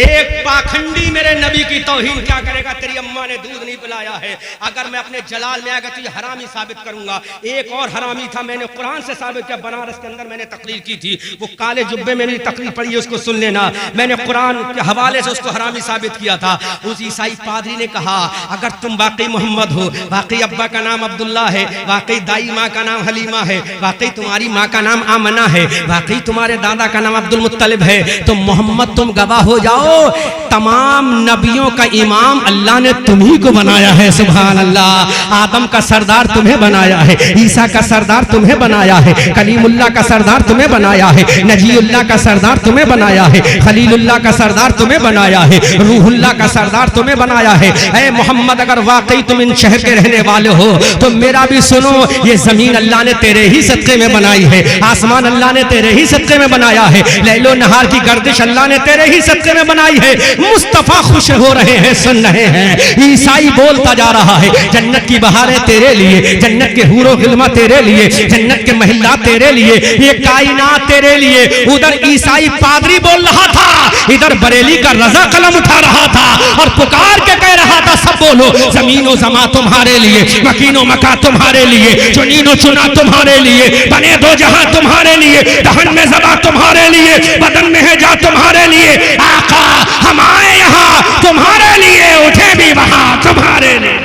एक पाखंडी मेरे नबी की तौहीन क्या करेगा। तेरी अम्मा ने दूध नहीं पिलाया है, अगर मैं अपने जलाल में आएगा तो ये हरामी साबित करूंगा। एक और हरामी था, मैंने कुरान से साबित किया, बनारस के अंदर मैंने तकरीर की थी, वो काले जुब्बे में मेरी तकरीर पढ़ी है, उसको सुन लेना। मैंने कुरान के हवाले से उसको हरामी साबित किया था। उस ईसाई पादरी ने कहा अगर तुम वाकई मोहम्मद हो, वाकई अब्बा का नाम अब्दुल्ला है, वाकई दाई माँ का नाम हलीमा है, वाकई तुम्हारी माँ का नाम आमना है, वाकई तुम्हारे दादा का नाम अब्दुल मुत्तलिब है, तो मोहम्मद तुम गवाह हो जाओ तमाम नबियों का इमाम अल्लाह ने तुम्ही को बनाया है। सुभान अल्लाह। आदम का सरदार तुम्हें बनाया है, ईसा का सरदार तुम्हें बनाया है, कलीमुल्लाह का सरदार तुम्हें बनाया है, नजीउल्लाह का सरदार तुम्हें बनाया है, खलीलुल्लाह का सरदार तुम्हें बनाया है, रूहुल्लाह का सरदार तुम्हें बनाया है। ऐ मोहम्मद अगर वाकई तुम इन शहर के रहने वाले हो तो मेरा भी सुनो, ये जमीन अल्लाह ने तेरे ही सदके में बनाई है, आसमान अल्लाह ने तेरे ही सदके में बनाया है, लैलो नहार की गर्दिश अल्लाह ने तेरे ही सदके में बनाई है। मुस्तफा खुश हो रहे हैं, सुन रहे हैं। ईसाई बोलता जा रहा है जन्नत की बहारें तेरे लिए, जन्नत के हूरो गिल्मा तेरे लिए, जन्नत के महिला तेरे लिए, ये कायनात तेरे लिए। उधर ईसाई पादरी बोल रहा था, इधर बरेली का रजा कलम उठा रहा था और पुकार के कह रहा था सब बोलो जमीनो जमा तुम्हारे लिए, मकीनो मका तुम्हारे लिए, चुनीनो चुना तुम्हारे लिए, बने दो जहां तुम्हारे लिए, दहन में जबा तुम्हारे लिए, बदन में है जा तुम्हारे लिए। आका हम आए यहाँ तुम्हारे लिए, उठे भी वहां तुम्हारे लिए।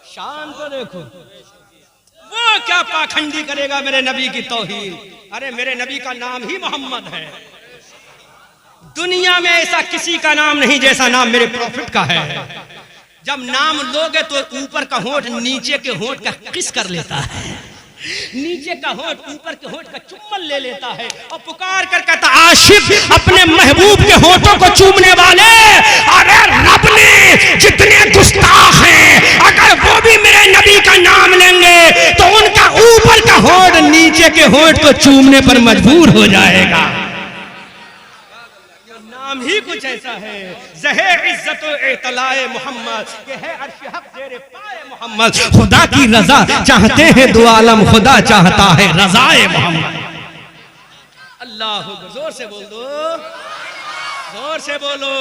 शान तो देखो, वो क्या पाखंडी करेगा मेरे नबी की तौहीन। अरे मेरे नबी का नाम ही मोहम्मद है। दुनिया में ऐसा किसी का नाम नहीं जैसा नाम मेरे प्रॉफिट का है। जब नाम लोगे तो ऊपर का होंठ नीचे के होंठ का किस कर लेता है, नीचे का होंठ ऊपर के होंठ का चुम्बन ले लेता है और पुकार कर कहता आशिक अपने महबूब के होंठों को चूमने वाले। अरे रब ने जितने गुस्ताख हैं अगर वो का नाम लेंगे तो उनका ऊपर का होठ नीचे के होठ को चूमने पर मजबूर हो जाएगा। नाम ही कुछ ऐसा है, ज़हे इज्जत एतलाए मोहम्मद, ये है अर्श हक तेरे पाए मोहम्मद। खुदा की रजा चाहते हैं दो आलम, खुदा चाहता है रजाए मोहम्मद। अल्लाह, जोर से बोल दो, जोर से बोलो।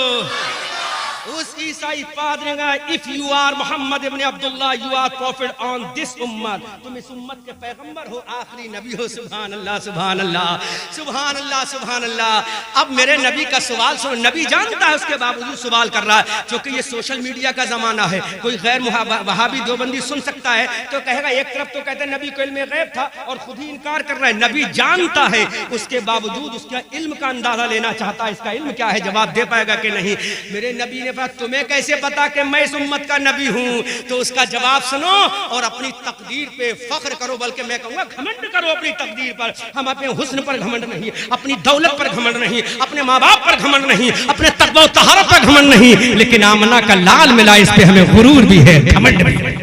उस ईसाई पादरी का if you are Muhammad ibn Abdullah you are prophet on this उम्मत, तुम इस उम्मत के पैगंबर हो, आखिरी नबी हो। सुभान अल्लाह, सुभान अल्लाह, सुभान अल्लाह, सुभान अल्लाह। अब मेरे नबी का सवाल सुनो, नबी जानता है उसके बावजूद सवाल कर रहा है, क्योंकि ये सोशल मीडिया का जमाना है। कोई गैर वहाबी देवबंदी सुन सकता है तो कहेगा एक तरफ तो कहते हैं नबी को इल्म गैब था और खुद ही इनकार कर रहा है। नबी जानता है, उसके बावजूद उसका इल्म का अंदाजा लेना चाहता है, इसका इल्म क्या है, जवाब दे पाएगा कि नहीं। मेरे नबी ने कहा तुम्हें कैसे पता कि मैं इस उम्मत का नबी हूं, तो उसका जवाब सुनो और अपनी तकदीर पे फख्र करो, बल्कि मैं कहूंगा घमंड करो अपनी तकदीर पर। हम अपने हुस्न पर घमंड नहीं, अपनी दौलत पर घमंड नहीं, अपने माँ बाप पर घमंड नहीं, अपने तकवा तहरत पर घमंड नहीं, लेकिन आमना का लाल मिला इस पे हमें गुरूर भी है, घमंड भी है।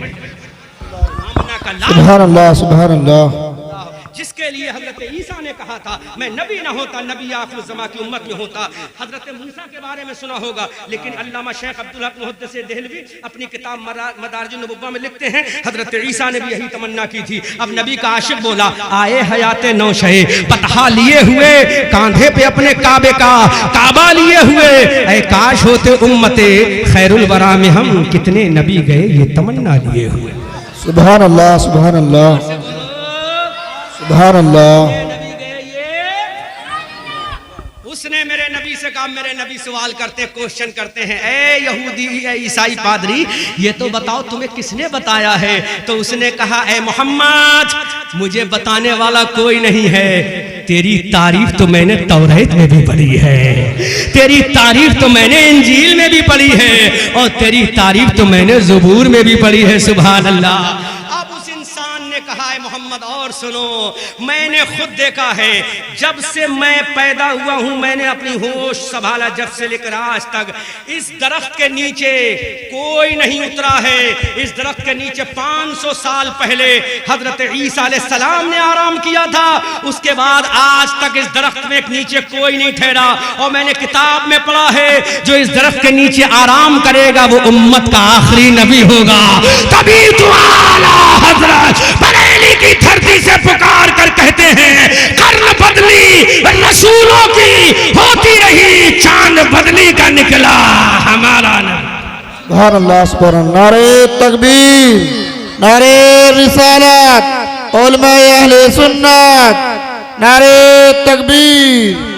आमना का लाल, सुभान अल्लाह, सुभान अल्लाह। जिसके लिए हजरत ईसा ने कहा था मैं नबी ना होता, नबी आखिर ज़मा की उम्मत में होता। हजरत मूसा के बारे में सुना होगा, लेकिन अल्लामा शेख अब्दुल हक मुहद्दिस देहलवी अपनी किताब मदारिजुन नबुव्वा में लिखते हैं हजरत ईसा ने भी यही तमन्ना की थी। अब नबी का आशिक बोला आए हयाते नौशे, पतहा लिए हुए कांधे पे अपने काबे का, काबा लिए हुए, ऐ काश होते उम्मते खैरुल वरा में हम कितने नबी गए ये तमन्ना लिए हुए। सुभान अल्लाह, सुभान अल्लाह, सुभान अल्लाह। उसने मेरे नबी से कहा, मेरे नबी सवाल करते, क्वेश्चन करते हैं, ए यहूदी, ए ईसाई पादरी, ये तो बताओ तुम्हें किसने बताया है? तो उसने कहा ए मोहम्मद, मुझे बताने वाला कोई नहीं है, तेरी तारीफ तो मैंने तौरात में भी पढ़ी है, तेरी तारीफ तो मैंने इंजील में भी पढ़ी है, और तेरी तारीफ तो मैंने ज़बूर में भी पढ़ी है। सुभान अल्लाह। कहा है मोहम्मद और सुनो, मैंने खुद देखा है जब से मैं पैदा हुआ हूं, मैंने अपनी होश संभाला जब से लेकर आज तक, इस दरख्त के नीचे कोई नहीं उतरा है। इस दरख्त के नीचे 500 साल पहले हजरत ईसा अलैहिस्सलाम ने आराम किया था, उसके बाद आज तक इस दरख्त में नीचे कोई नहीं ठहरा। और मैंने किताब में पढ़ा है जो इस दरख्त के नीचे आराम करेगा वो उम्मत का आखिरी नबी होगा। तभी तो आला हजरत बरेली की धरती से पुकार कर कहते हैं कर्म बदली रसूलों की होती रही, चांद बदली का निकला हमारा नबी। सुभान अल्लाह, सुभान अल्लाह। नारे तकबीर, नारे रिसालत, उलमा अहले सुन्नत, नारे तकबीर।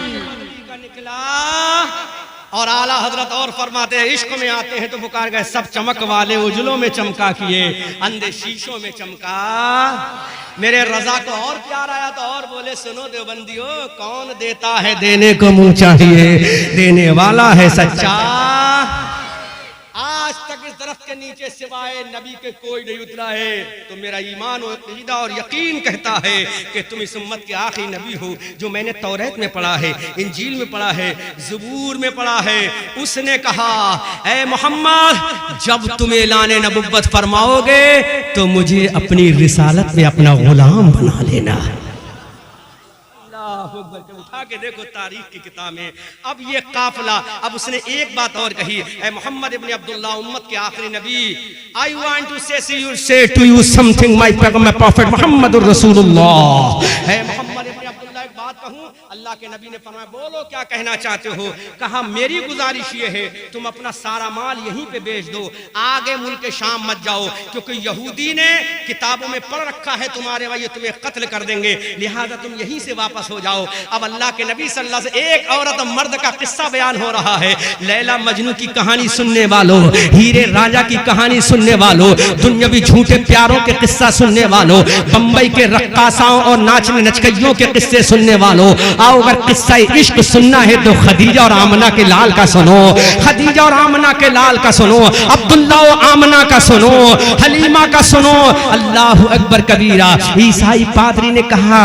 और आला हजरत और फरमाते हैं इश्क में आते हैं तो पुकार गए सब चमक वाले उजलों में चमका किए, अंधे शीशों में चमका। मेरे रजा को और प्यार आया तो और बोले सुनो देवबंदियों, कौन देता है देने को मुंह चाहिए, देने वाला है सच्चा। आज तक इस दरख्त के नीचे सिवाय नबी के कोई नहीं उतरा है। तो मेरा ईमान और अकीदा और यकीन कहता है कि तुम इस उम्मत के आखिरी नबी हो, जो मैंने तौरात में पढ़ा है, इंजील में पढ़ा है, ज़बूर में पढ़ा है। उसने कहा ऐ मोहम्मद, जब तुम ऐलान नबुव्वत फरमाओगे तो मुझे अपनी रिसालत में अपना गुलाम बना लेना। उठा के देखो तारीख की किताब में। अब ये काफिला, अब उसने एक बात और कही, ऐ मोहम्मद इब्न अब्दुल्लाह, उम्मत के आखिरी नबी, I want to say to you something my prophet Muhammadur Rasulullah. ऐ मोहम्मद इब्न अब्दुल्लाह, एक बात कहूं, अल्लाह के नबी ने फरमाया बोलो क्या कहना चाहते हो। कहा मेरी गुजारिश ये है तुम अपना सारा माल यहीं पे बेच दो, आगे मुल्क शाम मत जाओ, क्योंकि यहूदी ने किताबों में पढ़ रखा है तुम्हारे भाई तुम्हें कत्ल कर देंगे, लिहाजा तुम यहीं से वापस हो जाओ। अब अल्लाह के नबी सल्लल्लाहु अलैहि वसल्लम, एक औरत और मर्द का किस्सा बयान हो रहा है। लैला मजनू की कहानी सुनने वालों, हीरे राजा की कहानी सुनने वालों, दुनियावी झूठे प्यारों के किस्सा सुनने वालों, बंबई के रक्कासाओं और नाचने नचकइयों के किस्से सुनने वालों, आओ अगर किस्सा इश्क सुनना है तो खदीजा और आमना के लाल का सुनो, खदीजा और आमना के लाल का सुनो, अब्दुल्ला और आमना का सुनो, हलीमा का सुनो। अल्लाह अकबर कबीरा। ईसाई पादरी ने कहा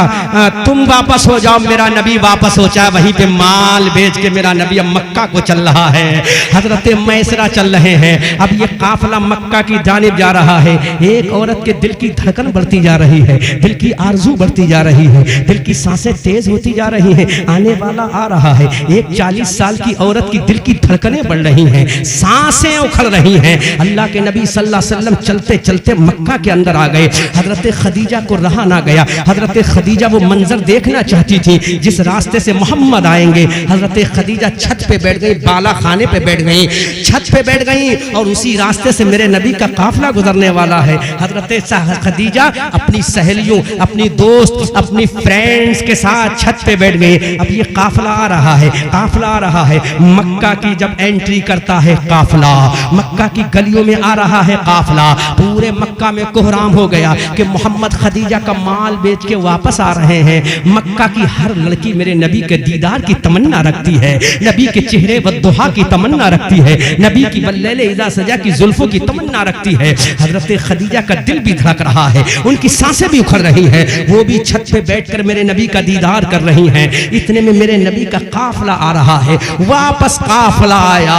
तुम वापस हो जाओ, मेरा नबी वापस हो जाए। वहीं पे माल बेच के मेरा नबी अब मक्का को चल रहा है। हजरत मैसरा चल रहे हैं। अब ये काफिला मक्का की जानिब जा रहा है। एक औरत के दिल की धड़कन बढ़ती जा रही है, दिल की आरजू बढ़ती जा रही है, दिल की सांसें तेज होती जा रही हैं। आने वाला आ रहा है। एक 40 साल की औरत की दिल की धड़कनें बढ़ रही हैं, सांसें उखड़ रही हैं। अल्लाह के नबी सल्लल्लाहु अलैहि वसल्लम चलते चलते मक्का के अंदर आ गए। हजरत खदीजा को रहा ना गया। हजरत खदीजा वो मंजर देखना चाहती थी जिस रास्ते से मोहम्मद आएंगे। हजरत खदीजा छत पे बैठ गई, बाला खाने पे बैठ गई, छत पे बैठ गई और उसी रास्ते से मेरे नबी का काफिला गुजरने वाला है। हजरत खदीजा अपनी सहेलियों, अपनी दोस्त, अपनी फ्रेंड्स के साथ छत पे बैठ गए। अब ये काफिला आ रहा है, काफिला आ रहा है। मक्का की जब एंट्री करता है काफिला, मक्का की गलियों में आ रहा है काफिला। पूरे मक्का में कोहराम हो गया कि मोहम्मद खदीजा का माल बेच के वापस आ रहे हैं। मक्का की हर लड़की मेरे नबी के दीदार की तमन्ना रखती है, नबी के चेहरे वद्दुहा की तमन्ना रखती है, नबी की बल्लेले इज़ा सजा की जुल्फों की तमन्ना रखती है। हजरत खदीजा का दिल भी धड़क रहा है, उनकी सांसें भी उखड़ रही हैं। वो भी छत पे बैठकर मेरे नबी का दीदार कर रही हैं। इतने में मेरे नबी का काफिला आ रहा है। वापस काफिला आया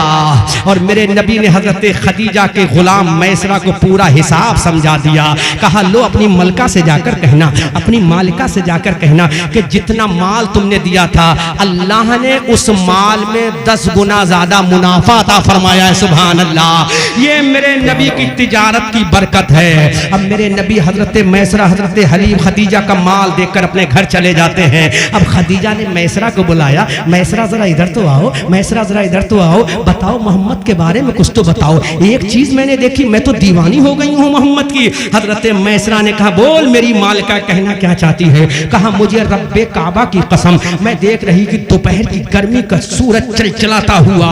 और मेरे नबी ने हजरत खदीजा के गुलाम मैसरा को पूरा हिसाब समझा दिया। कहा लो अपनी मलका से जाकर कहना, अपनी मालिका से जाकर कहना कि जितना माल तुमने दिया था अल्लाह ने उस माल में 10 गुना ज्यादा मुनाफा अता फरमाया है। सुभान अल्लाह, ये मेरे नबी की तिजारत की बरकत है। अब मेरे नबी हजरत मैसरा, हजरत हलीम खदीजा का माल देखकर अपने घर चले जाते हैं। अब खदीजा ने मैसरा को बुलाया, मैसरा जरा इधर तो आओ, मैसरा जरा इधर तो आओ, बताओ मोहम्मद के बारे में कुछ तो बताओ। एक चीज मैंने देखी, मैं तो दीवानी हो गई हूँ मोहम्मद की। हजरत मैसरा ने कहा बोल मेरी मालिका, कहना क्या चाहती है। कहा मुझे रब्बे काबा की कसम, मैं देख रही कि दोपहर की गर्मी का सूरज चलचलाता हुआ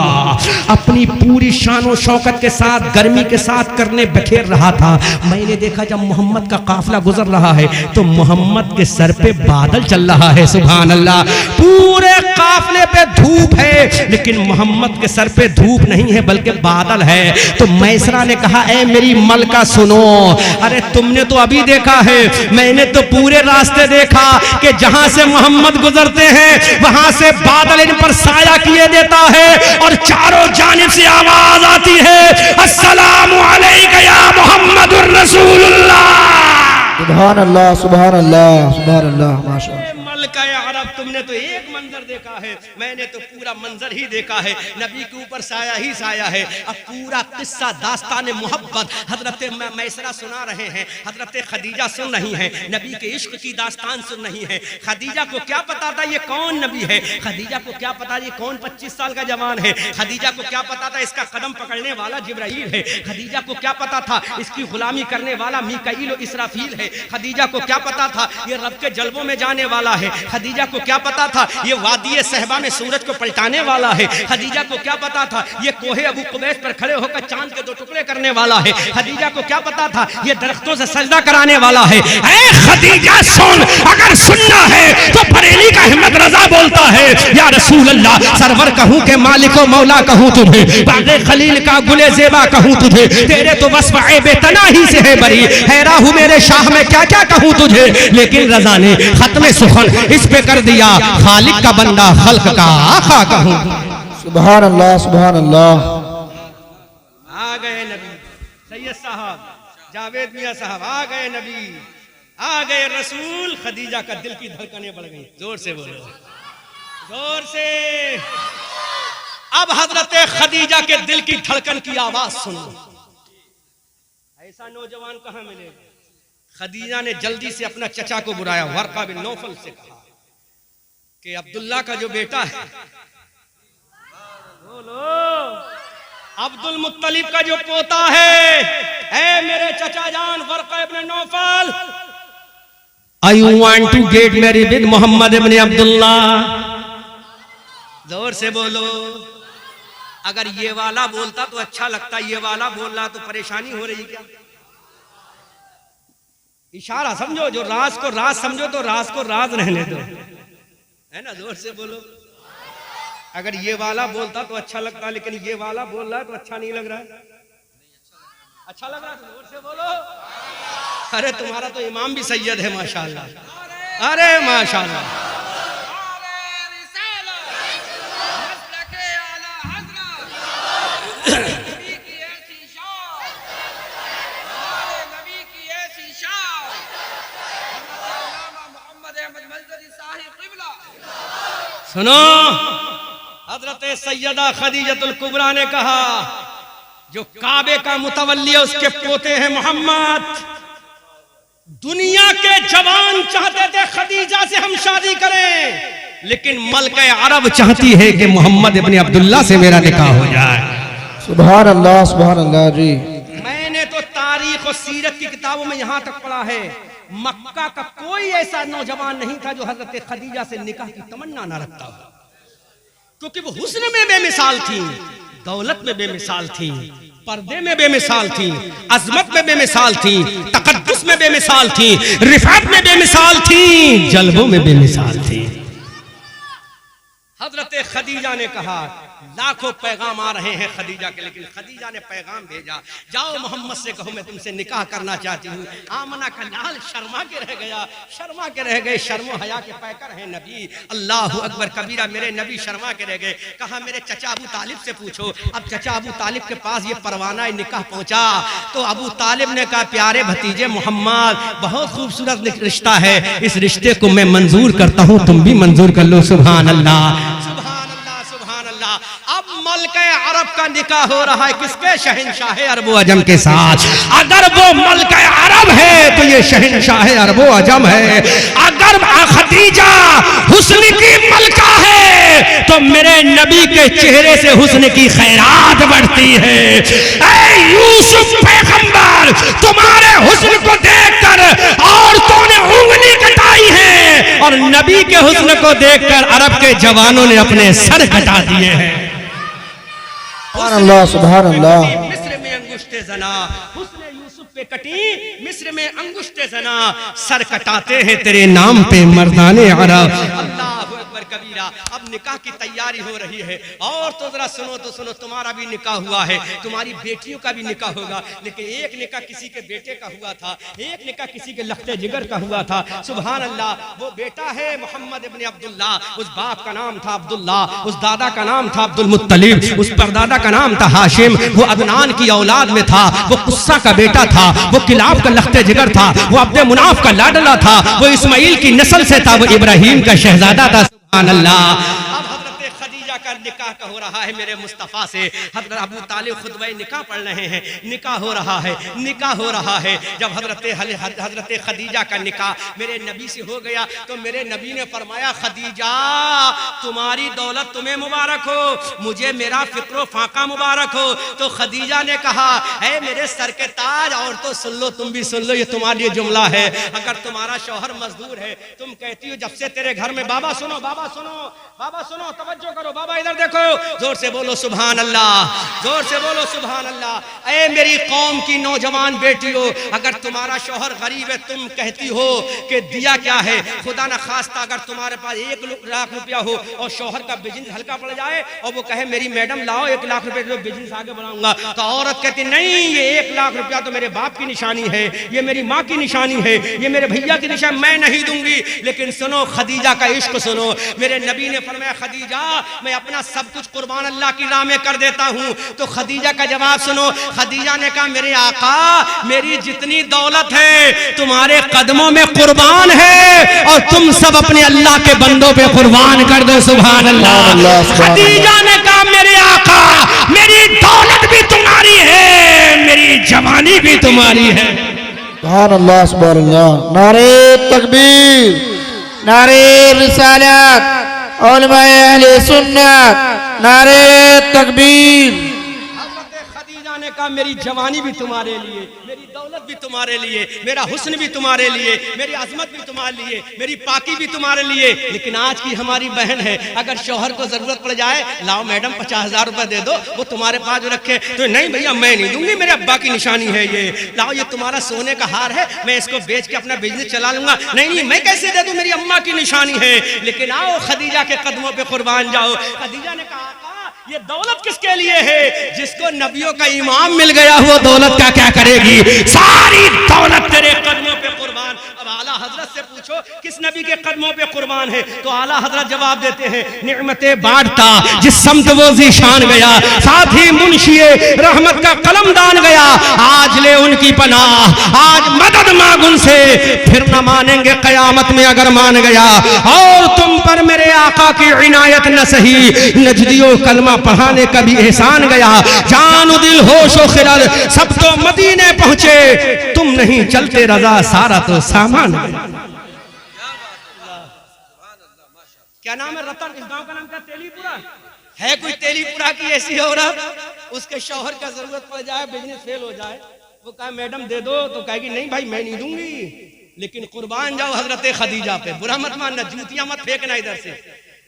अपनी पूरी शान शौकत के साथ गर्मी के साथ करने बखेर रहा था। मैंने देखा जब मोहम्मद का काफिला गुजर रहा है तो मोहम्मद के सर पे बादल चल रहा है। सुभान अल्लाह, पूरे काफिले पे धूप है लेकिन मोहम्मद के सर पे धूप नहीं है बल्कि बादल है। तो मैसरा ने कहा ए मेरी मलका सुनो, अरे तुमने तो अभी देखा है, मैंने तो पूरे रास्ते देखा कि जहां से मोहम्मद गुजरते हैं वहां से बादल इन पर साया किए देता है और चारों जानिब से आवाज आती है अस्सलामु अलैका या मुहम्मदुर रसूलुल्लाह। सुभान अल्लाह, सुभान अल्लाह, सुभान अल्लाह, माशाअल्लाह। मलका अरब तुमने तो एक मंजर देखा है, मैंने तो पूरा मंजर ही देखा है। नबी के ऊपर साया ही साया है। अब पूरा किस्सा दास्तान मोहब्बत हजरत मैसरा सुना रहे हैं, हजरत खदीजा सुन रही हैं, नबी के इश्क की दास्तान सुन रही हैं। खदीजा को क्या पता था ये कौन नबी है, खदीजा को क्या पता ये कौन 25 साल का जवान है, खदीजा को क्या पता था इसका कदम पकड़ने वाला जिब्राइल है, खदीजा को क्या पता था इसकी गुलामी करने वाला मीकाईल और इसराफील है, खदीजा को क्या पता था ये रब के जलवों में जाने वाला है, खदीजा को क्या पता था ये वादी सहबा में सूरज को पलटाने वाला है, खदीजा को क्या पता था ये कोहे अबू कुबैस पर खड़े होकर चांद के 2 टुकड़े करने वाला है, खदीजा को क्या पता था ये दरख्तों से सजदा कराने वाला है। ऐ खदीजा सुन, अगर सुनना है तो बरेली का हिम्मत रजा बोलता है या रसूल अल्लाह, सरवर कहूं के मालिको मौला कहूं तुझे, बागे खलील का गुले जेबा कहूं तुझे, तेरे तो वस्फ बेतना ही से है बरी, हैरा हूं मेरे शाह में क्या क्या कहूं तुझे, लेकिन रजा ने खत्म सुखन इस पे कर दिया, खालिक का बंदा खल्क का आका कहूं। सुभान अल्लाह, सुभान अल्लाह। आ गए नबी सैयद साहब, जावेद मियां साहब, आ गए नबी, आ गए रसूल। खदीजा का दिल की धड़कनें बढ़ गई। जोर से बोलो, जोर से। अब हजरत खदीजा के दिल की धड़कन की आवाज सुनो। ऐसा नौजवान कहां मिलेगा। खदीजा ने जल्दी से अपना चचा को बुलाया, वर्का बिन नौफल से कहा कि अब्दुल्ला का जो बेटा है, बोलो, अब्दुल मुत्तलिब का जो पोता है, ऐ मेरे चचा जान Waraqa ibn Nawfal, I want to get married with Muhammad ibn Abdullah. जोर से बोलो। अगर ये वाला बोलता तो अच्छा लगता, ये वाला बोल रहा तो परेशानी हो रही क्या। इशारा समझो, जो राज को राज समझो तो राज को राज रहने दो। है ना, जोर से बोलो। अगर ये वाला बोलता तो अच्छा लगता, लेकिन ये वाला बोल रहा है तो अच्छा नहीं लग रहा है। अच्छा लग रहा है तो जोर से बोलो। अरे तुम्हारा तो इमाम भी सैयद है माशाल्लाह। अरे माशाल्लाह। सुनो, हजरत सैयदा खदीजतुल कुबरा ने कहा, जो काबे का मुतवल्ली है उसके पोते हैं मोहम्मद। दुनिया के जवान चाहते थे खदीजा से हम शादी करें, लेकिन मलके अरब चाहती है कि मोहम्मद इब्न अब्दुल्ला से मेरा निकाह हो जाए। सुभान अल्लाह जी। मैंने तो तारीख और सीरत की किताबों में यहां तक पढ़ा है, मक्का का कोई ऐसा नौजवान नहीं था जो हजरत खदीजा से निकाह की तमन्ना ना रखता हो, क्योंकि वो हुस्न में बेमिसाल थी, दौलत में बेमिसाल थी, पर्दे में बेमिसाल थी, अजमत में बेमिसाल थी, तकद्दुस में बेमिसाल थी, रिफात में बेमिसाल थी, जल्बों में बेमिसाल थी। हजरत खदीजा ने कहा, लाखों पैगाम आ रहे हैं खदीजा के, लेकिन खदीजा ने पैगाम भेजा, जाओ मोहम्मद से कहो मैं तुमसे निकाह करना चाहती हूँ। आमना का लाल शर्मा के रह गया, शर्मा के रह गए, शर्मो हया के पैकर हैं नबी। अल्लाह अकबर कबीरा, मेरे नबी शर्मा के रह गए। कहा मेरे चचा अबू तालिब से पूछो। अब चचा अबू तालिब के पास ये परवाना निकाह पहुंचा, तो अबू तालिब ने कहा, प्यारे भतीजे मोहम्मद, बहुत खूबसूरत रिश्ता है, इस रिश्ते को मैं मंजूर करता हूँ, तुम भी मंजूर कर लो। सुभान अल्लाह, सुभान अल्लाह, सुभान अल्लाह। अब मलके अरब का निकाह हो रहा है किसके? शहंशाह अरब अजम के साथ। अगर वो मलके अरब है तो ये शहंशाह अरब अजम है। अगर खदीजा हुस्न की मलका है तो मेरे नबी के चेहरे से हुस्न की खैरात बढ़ती है। ऐ यूसुफ पैगंबर, तुम्हारे हुस्न को देखकर औरतों ने उंगली कटाई है, और नबी के हुस्न को देखकर अरब के जवानों ने अपने सर कटा दिए हैं। सुभान अल्लाह। मिस्र में अंगुष्टे जना, हुस्न यूसुफ पे कटी, मिस्र में अंगुष्टे जना, सर कटाते हैं तेरे नाम पे मर्दाने अरब। अल्लाह अकबर कबीरा। अब निकाह की तैयारी हो रही है, और तो जरा सुनो तो सुनो, तुम्हारा भी निकाह हुआ है, तुम्हारी बेटियों का भी निकाह होगा, लेकिन एक निकाह किसी के बेटे का हुआ था, एक निकाह किसी के लख्ते जिगर का हुआ था। सुभान अल्लाह। वो बेटा है मोहम्मद इब्न अब्दुल्ला, उस बाप का नाम था अब्दुल्ला, उस दादा का नाम था अब्दुल मुत्तलिब, उस परदादा का नाम था हाशिम। वो अदनान की औलाद में था, वो कुस्सा का बेटा था, वो किलाब का लख्ते जिगर था, वो अब्दे मुनाफ का लाडला था, वो इस्माइल की नस्ल से था, वो इब्राहिम का शहजादा था। सुभान अल्लाह। अब हजरत खदीजा का निकाह का हो रहा है मेरे मुस्तफ़ा से। हजरत अबू तालिब खुतबा निकाह पढ़ रहे हैं, निकाह हो रहा है, निकाह हो रहा है। जब हजरत खदीजा का निकाह मेरे नबी से हो गया तो मेरे नबी ने फरमाया, खदीजा तुम्हारी दौलत तुम्हें मुबारक हो, मुझे मेरा फिक्र फाका मुबारक हो। तो खदीजा ने कहा, है मेरे सर के ताज, और तो सुन लो, तुम भी सुन लो, ये तुम्हारे लिए जुमला है। अगर तुम्हारा शौहर मजदूर है, तुम कहती हो जब से तेरे घर में, बाबा सुनो, बाबा सुनो, बाबा सुनो, तवज्जो करो, बाबा इधर देखो, जोर से बोलो सुभान अल्लाह, जोर से बोलो सुभान अल्लाह। ऐ मेरी कौम की नौजवान बेटियों, अगर तुम्हारा शौहर गरीब है, तुम कहती हो कि दिया क्या है, खुदा न खास्ता अगर तुम्हारे पास 1 लाख रुपया हो और शौहर का बिजनेस हल्का पड़ जाए और वो कहे मेरी मैडम लाओ 1 लाख रुपए जो बिजनेस आगे बढ़ाऊंगा, तो औरत कहती नहीं, ये 1 लाख रुपया तो मेरे बाप की निशानी है, ये मेरी माँ की निशानी है, ये मेरे भैया की निशानी, मैं नहीं दूंगी। लेकिन सुनो खदीजा का इश्क सुनो, मेरे नबी ने फरमाया, खदीजा मैं अपना सब कुछ कुर्बान अल्लाह की राह में कर देता हूँ। तो खदीजा का जवाब सुनो, खदीजा ने कहा, मेरे आका मेरी जितनी दौलत है तुम्हारे कदमों में कुर्बान है, और तुम सब अपने अल्लाह के बंदों पे कुर्बान कर दो। सुभान अल्लाह। खदीजा ने कहा, मेरे आका मेरी दौलत भी तुम्हारी है, मेरी जवानी भी तुम्हारी है। सुभान अल्लाह, सुभान अल्लाह। नारे तकबीर, नारे रिसालत, उलमाए अहले सुन्नत, नारे तकबीर। हज़रत खदीजा ने कहा मेरी जवानी भी तुम्हारे लिए, मेरी दौलत भी तुम्हारे लिए, मेरा हुस्न भी तुम्हारे लिए, मेरी अजमत भी तुम्हारे लिए, मेरी पाकी भी तुम्हारे लिए, लेकिन आज की हमारी बहन है, अगर शौहर को जरूरत पड़ जाए, लाओ मैडम 50,000 रुपए दे दो, वो तुम्हारे पास रखे, तो नहीं भैया मैं नहीं दूंगी, मेरे अब्बा की निशानी है ये, लाओ ये तुम्हारा सोने का हार है, मैं इसको बेच के अपना बिजनेस चला लूंगा, नहीं मैं कैसे दे दूं, मेरी अम्मा की निशानी है। लेकिन आओ खदीजा के कदमों पे कुर्बान जाओ। खदीजा ने कहा ये दौलत किसके लिए है? जिसको नबियों का इमाम मिल गया वो दौलत का क्या करेगी? सारी दौलत तेरे कदमों पे कुर्बान। अब आला हजरत से पूछो किस नबी के कदमों पे कुर्बान है, तो आला हजरत जवाब देते हैं नेमतें बांटता जिस समत वो ज़ीशान गया, साथ ही मुंशिए रहमत का कलमदान गया, आज ले उनकी पनाह, आज मदद मांग उनसे, फिर न मानेंगे कयामत में अगर मान गया। और तुम पर मेरे आका की इनायत न सही, नजदियों कलमा पढ़ाने का भी एहसान गया, जान दिल होश व खिलल सब तो मदीने पहुंचे, तुम नहीं चलते रजा सारा तो सामान। क्या नाम है? रतन। इस गांव का नाम क्या? तेलीपुरा है। कोई तेलीपुरा की ऐसी औरत उसके शौहर का जरूरत पड़ जाए, बिजनेस फेल हो जाए, वो कहे मैडम दे दो, तो कहेगी नहीं भाई मैं नहीं दूंगी, लेकिन कुर्बान जाओ हजरत खदीजा पे। बुरा मत मानना, जूतियां मत फेंकना इधर से,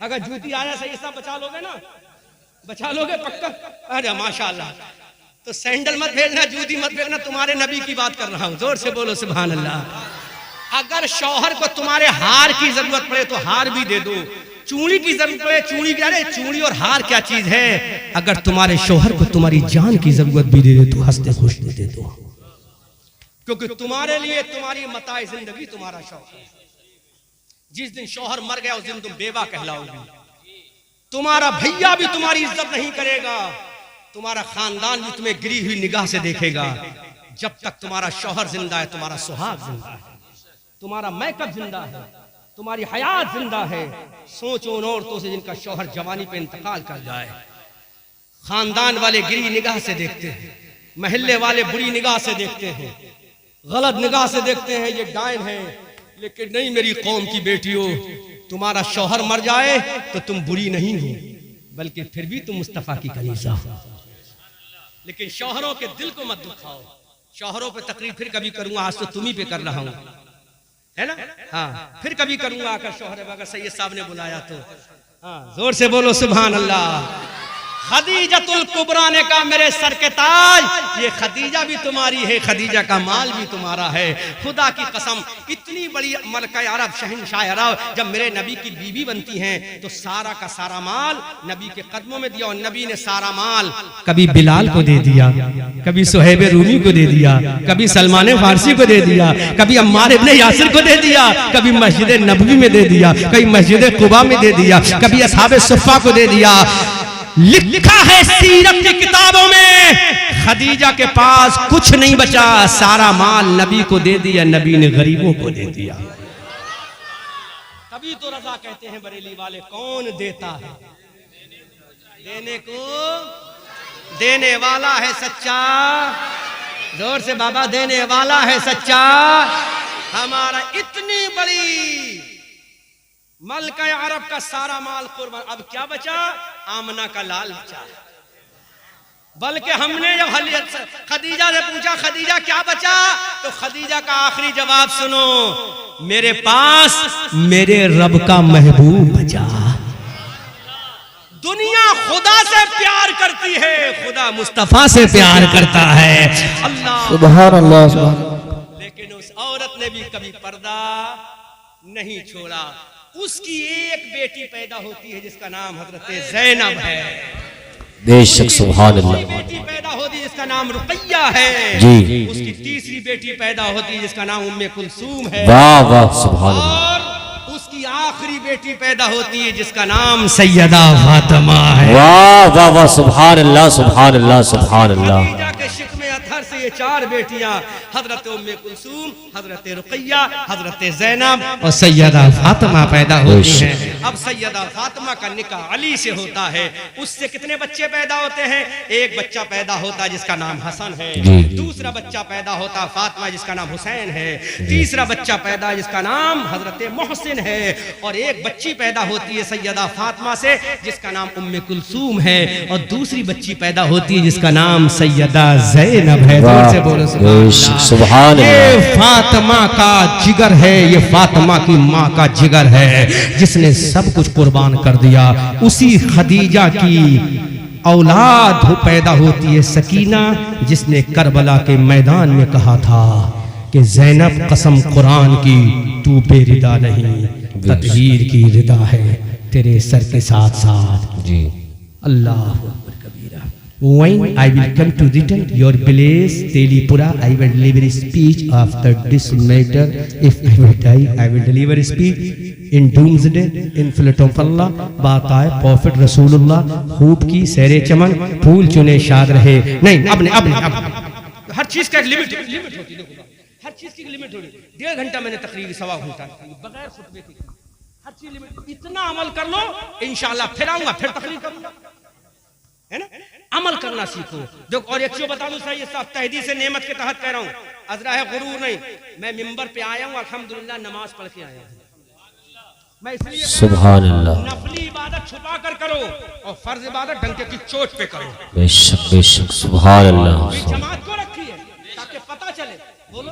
अगर जूती आया सही सब बचा लोगे ना, बचा लोगे पक्का। अरे माशाल्लाह, तो सैंडल मत भेजना, जूती मत भेजना, तुम्हारे नबी की बात कर रहा हूं, जोर से बोलो सुभान अल्लाह। अगर शौहर को तुम्हारे हार की जरूरत पड़े तो हार भी दे दो, चूड़ी की जरूरत पड़े चूड़ी की, अरे चूड़ी और हार क्या चीज है, अगर तुम्हारे शौहर को तुम्हारी जान की जरूरत भी दे दो तो हंसते खुशते दे दो, क्योंकि तुम्हारे लिए तुम्हारी मताए जिंदगी तुम्हारा शौहर। जिस दिन शौहर मर गया उस दिन तुम बेवा कहलाओगी, तुम्हारा भैया भी तुम्हारी इज्जत नहीं करेगा, तुम्हारा खानदान भी तुम्हें गिरी हुई निगाह से देखेगा। जब तक तुम्हारा शौहर जिंदा है तुम्हारा सुहाग जिंदा है, तुम्हारा मैकअप जिंदा है, तुम्हारी हयात जिंदा है। सोचो उन औरतों से जिनका शौहर जवानी पे इंतकाल कर जाए, खानदान वाले गिरी निगाह से देखते हैं, महल्ले वाले बुरी निगाह से देखते हैं, गलत निगाह से देखते हैं, ये डायन है, लेकिन नहीं मेरी कौम की बेटियों, तुम्हारा शौहर मर जाए तो तुम बुरी नहीं हो, बल्कि फिर भी तुम मुस्तफा की कलीजा हो। लेकिन शौहरों के दिल को मत दुखाओ। शौहरों पे तकरीर फिर कभी करूंगा, आज तो तुम ही पे कर रहा हूं, है ना? हाँ, फिर कभी करूंगा आकर शौहर अगर सैयद साहब ने बुलाया तो। हाँ, जोर से बोलो सुभान अल्लाह। खदीजतुल कुबरा ने कहा मेरे सर के ताज, ये खदीजा भी तुम्हारी है, खदीजा का माल भी तुम्हारा है। खुदा की कसम, इतनी बड़ी मलका अरब शहंशाह अरब जब मेरे नबी की बीवी बनती हैं तो सारा का सारा माल नबी के कदमों में दिया, और नबी ने सारा माल कभी बिलाल को दे दिया, कभी सुहैब रूमी को दे दिया, कभी सलमान फारसी को दे दिया, कभी अम्मार इब्ने यासिर को दे दिया, कभी मस्जिद नबवी में दे दिया, कभी मस्जिद कुबा में दे दिया, कभी असहाब सुफ़ा को दे दिया। लिखा है सीरत की किताबों में खदीजा के पास कुछ नहीं बचा, सारा माल नबी को दे दिया, नबी ने गरीबों को दे दिया। तभी तो रजा कहते हैं बरेली वाले, कौन देता है देने को, देने वाला है सच्चा। जोर से बाबा, देने वाला है सच्चा। हमारा इतनी बड़ी मलका अरब का सारा माल कुर्बान, अब क्या बचा? आमना का लाल बचा। बल्कि हमने जब खदीजा से पूछा खदीजा क्या बचा, तो खदीजा का आखिरी जवाब सुनो, मेरे पास मेरे रब का महबूब बचा। दुनिया खुदा से प्यार करती है, खुदा मुस्तफा से प्यार करता है। अल्लाह सुभान अल्लाह, सुभान अल्लाह। लेकिन उस औरत ने भी कभी पर्दा नहीं छोड़ा। उसकी एक बेटी पैदा होती है जिसका नाम हजरत ज़ैनब है, बेशक सुभान अल्लाह। बेटी पैदा होती है जिसका नाम रुकैया है जी। उसकी तीसरी बेटी पैदा होती है जिसका नाम उम्मे कुलसूम है। वाह वाह सुभान अल्लाह। और उसकी आखिरी बेटी पैदा होती है जिसका नाम सैयदा फातिमा है। वाह वाह वाह सुभान अल्लाह, सुभान अल्लाह, सुभान अल्लाह। खदीजा के शिकमे अतहर से ये चार बेटियां हजरत उम्मे कुलसूम, हजरत रुकैया, हजरत ज़ैनब और सैयदा फातिमा पैदा होती हैं। अब सैयदा फातिमा का निकाह अली से होता है। उससे कितने बच्चे पैदा होते हैं? एक बच्चा पैदा होता है जिसका नाम हसन है, दूसरा बच्चा पैदा होता है फातिमा जिसका नाम हुसैन है, तीसरा बच्चा पैदा जिसका नाम हजरत मोहसिन है, और एक बच्ची पैदा होती है सैयदा फातिमा से जिसका नाम उम्मे कुलसूम है, और दूसरी बच्ची पैदा होती है जिसका नाम सैयदा ज़ैनब है। जोर से बोलो सुभान अल्लाह। ये फातिमा का जिगर है, ये फातिमा की माँ का जिगर है जिसने सब कुछ कुर्बान कर दिया। उसी खदीजा की औलाद पैदा होती है सकीना, जिसने करबला के मैदान में कहा था कि ज़ैनब कसम कुरान की तू बेरिदा नहीं, तकदीर की रिदा है तेरे सर के साथ साथ। जी अल्लाह When I will come to return your place, Telipura, I will deliver a speech after this matter. If I will die, I will deliver a speech in doomsday, in flight of Allah. बात आए Prophet रसूलुल्लाह, खूब की सैरे चमन, फूल चुने शाद रहे। नहीं, अब हर चीज का एक लिमिट होती है। हर चीज की लिमिट होती है। 1.5 घंटा मैंने तकरीर सवा घंटा बगैर खुतबे के, हर चीज लिमिट। इतना अमल कर लो, इंशाल्लाह फिर आऊंगा, फिर तकरीर करूंगा, है ना। अमल करना सीखो। जो और एक चीज बता दूं सही साफ तहदी से नेमत के तहत कह रहा हूं, अजरा है गुरूर नहीं। मैं मिंबर पे आया हूं, अल्हम्दुलिल्लाह नमाज पढ़ के आया हूं। मैं इसलिए सुभान अल्लाह। नफली इबादत छुपा कर करो और फर्ज इबादत डंके की चोट पे करो। बेशक बेशक सुभान अल्लाह। जमात को रखी है ताकि पता चले। बोलो,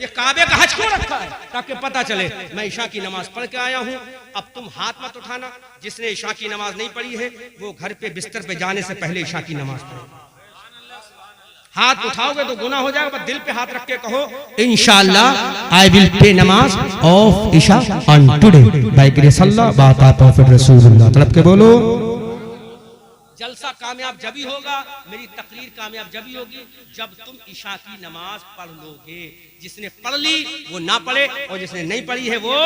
ये काबे का हज क्यों रखा है? ताकि पता चले मैं ईशा की नमाज पढ़ के आया हूँ। अब तुम हाथ मत उठाना, जिसने ईशा की नमाज नहीं पढ़ी है वो घर पे बिस्तर पे जाने से पहले ईशा की नमाज पढ़े। हाथ उठाओगे तो गुनाह हो जाएगा। दिल पे हाथ रख के कहो इंशाअल्लाह आई will pray namaz of Isha on today by grace Allah बाता प्रॉफिट रसूलुल्लाह। तलब के बोलो, जलसा कामयाब जभी होगा, मेरी तकरीर कामयाब जभी होगी जब तुम ईशा की नमाज पढ़ लोगे। जिसने पढ़ ली वो ना पढ़े, और जिसने नहीं पढ़ी है वो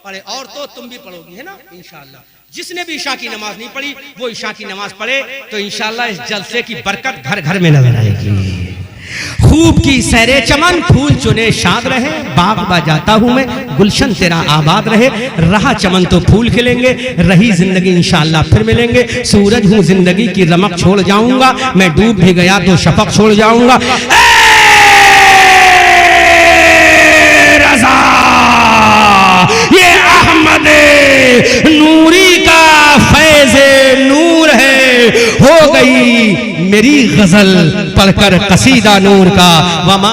पढ़े। और तो तुम भी पढ़ोगी, है ना इंशाअल्लाह। जिसने भी ईशा की नमाज नहीं पढ़ी वो ईशा की नमाज पढ़े, तो इंशाअल्लाह इस जलसे की बरकत घर घर में नजर आएगी। खूब की सैरे चमन, फूल चुने शाद रहे, बाग बजाता हूँ मैं, गुलशन तेरा आबाद रहे। रहा चमन तो फूल खिलेंगे, रही जिंदगी इंशाअल्लाह फिर मिलेंगे। सूरज हूँ जिंदगी की रमक छोड़ जाऊंगा, मैं डूब भी गया तो शफक छोड़ जाऊंगा। रज़ा ये अहमद नूरी का फैज़े नूर है, हो गई मेरी गजल पढ़कर कसीदा नूर का। वमा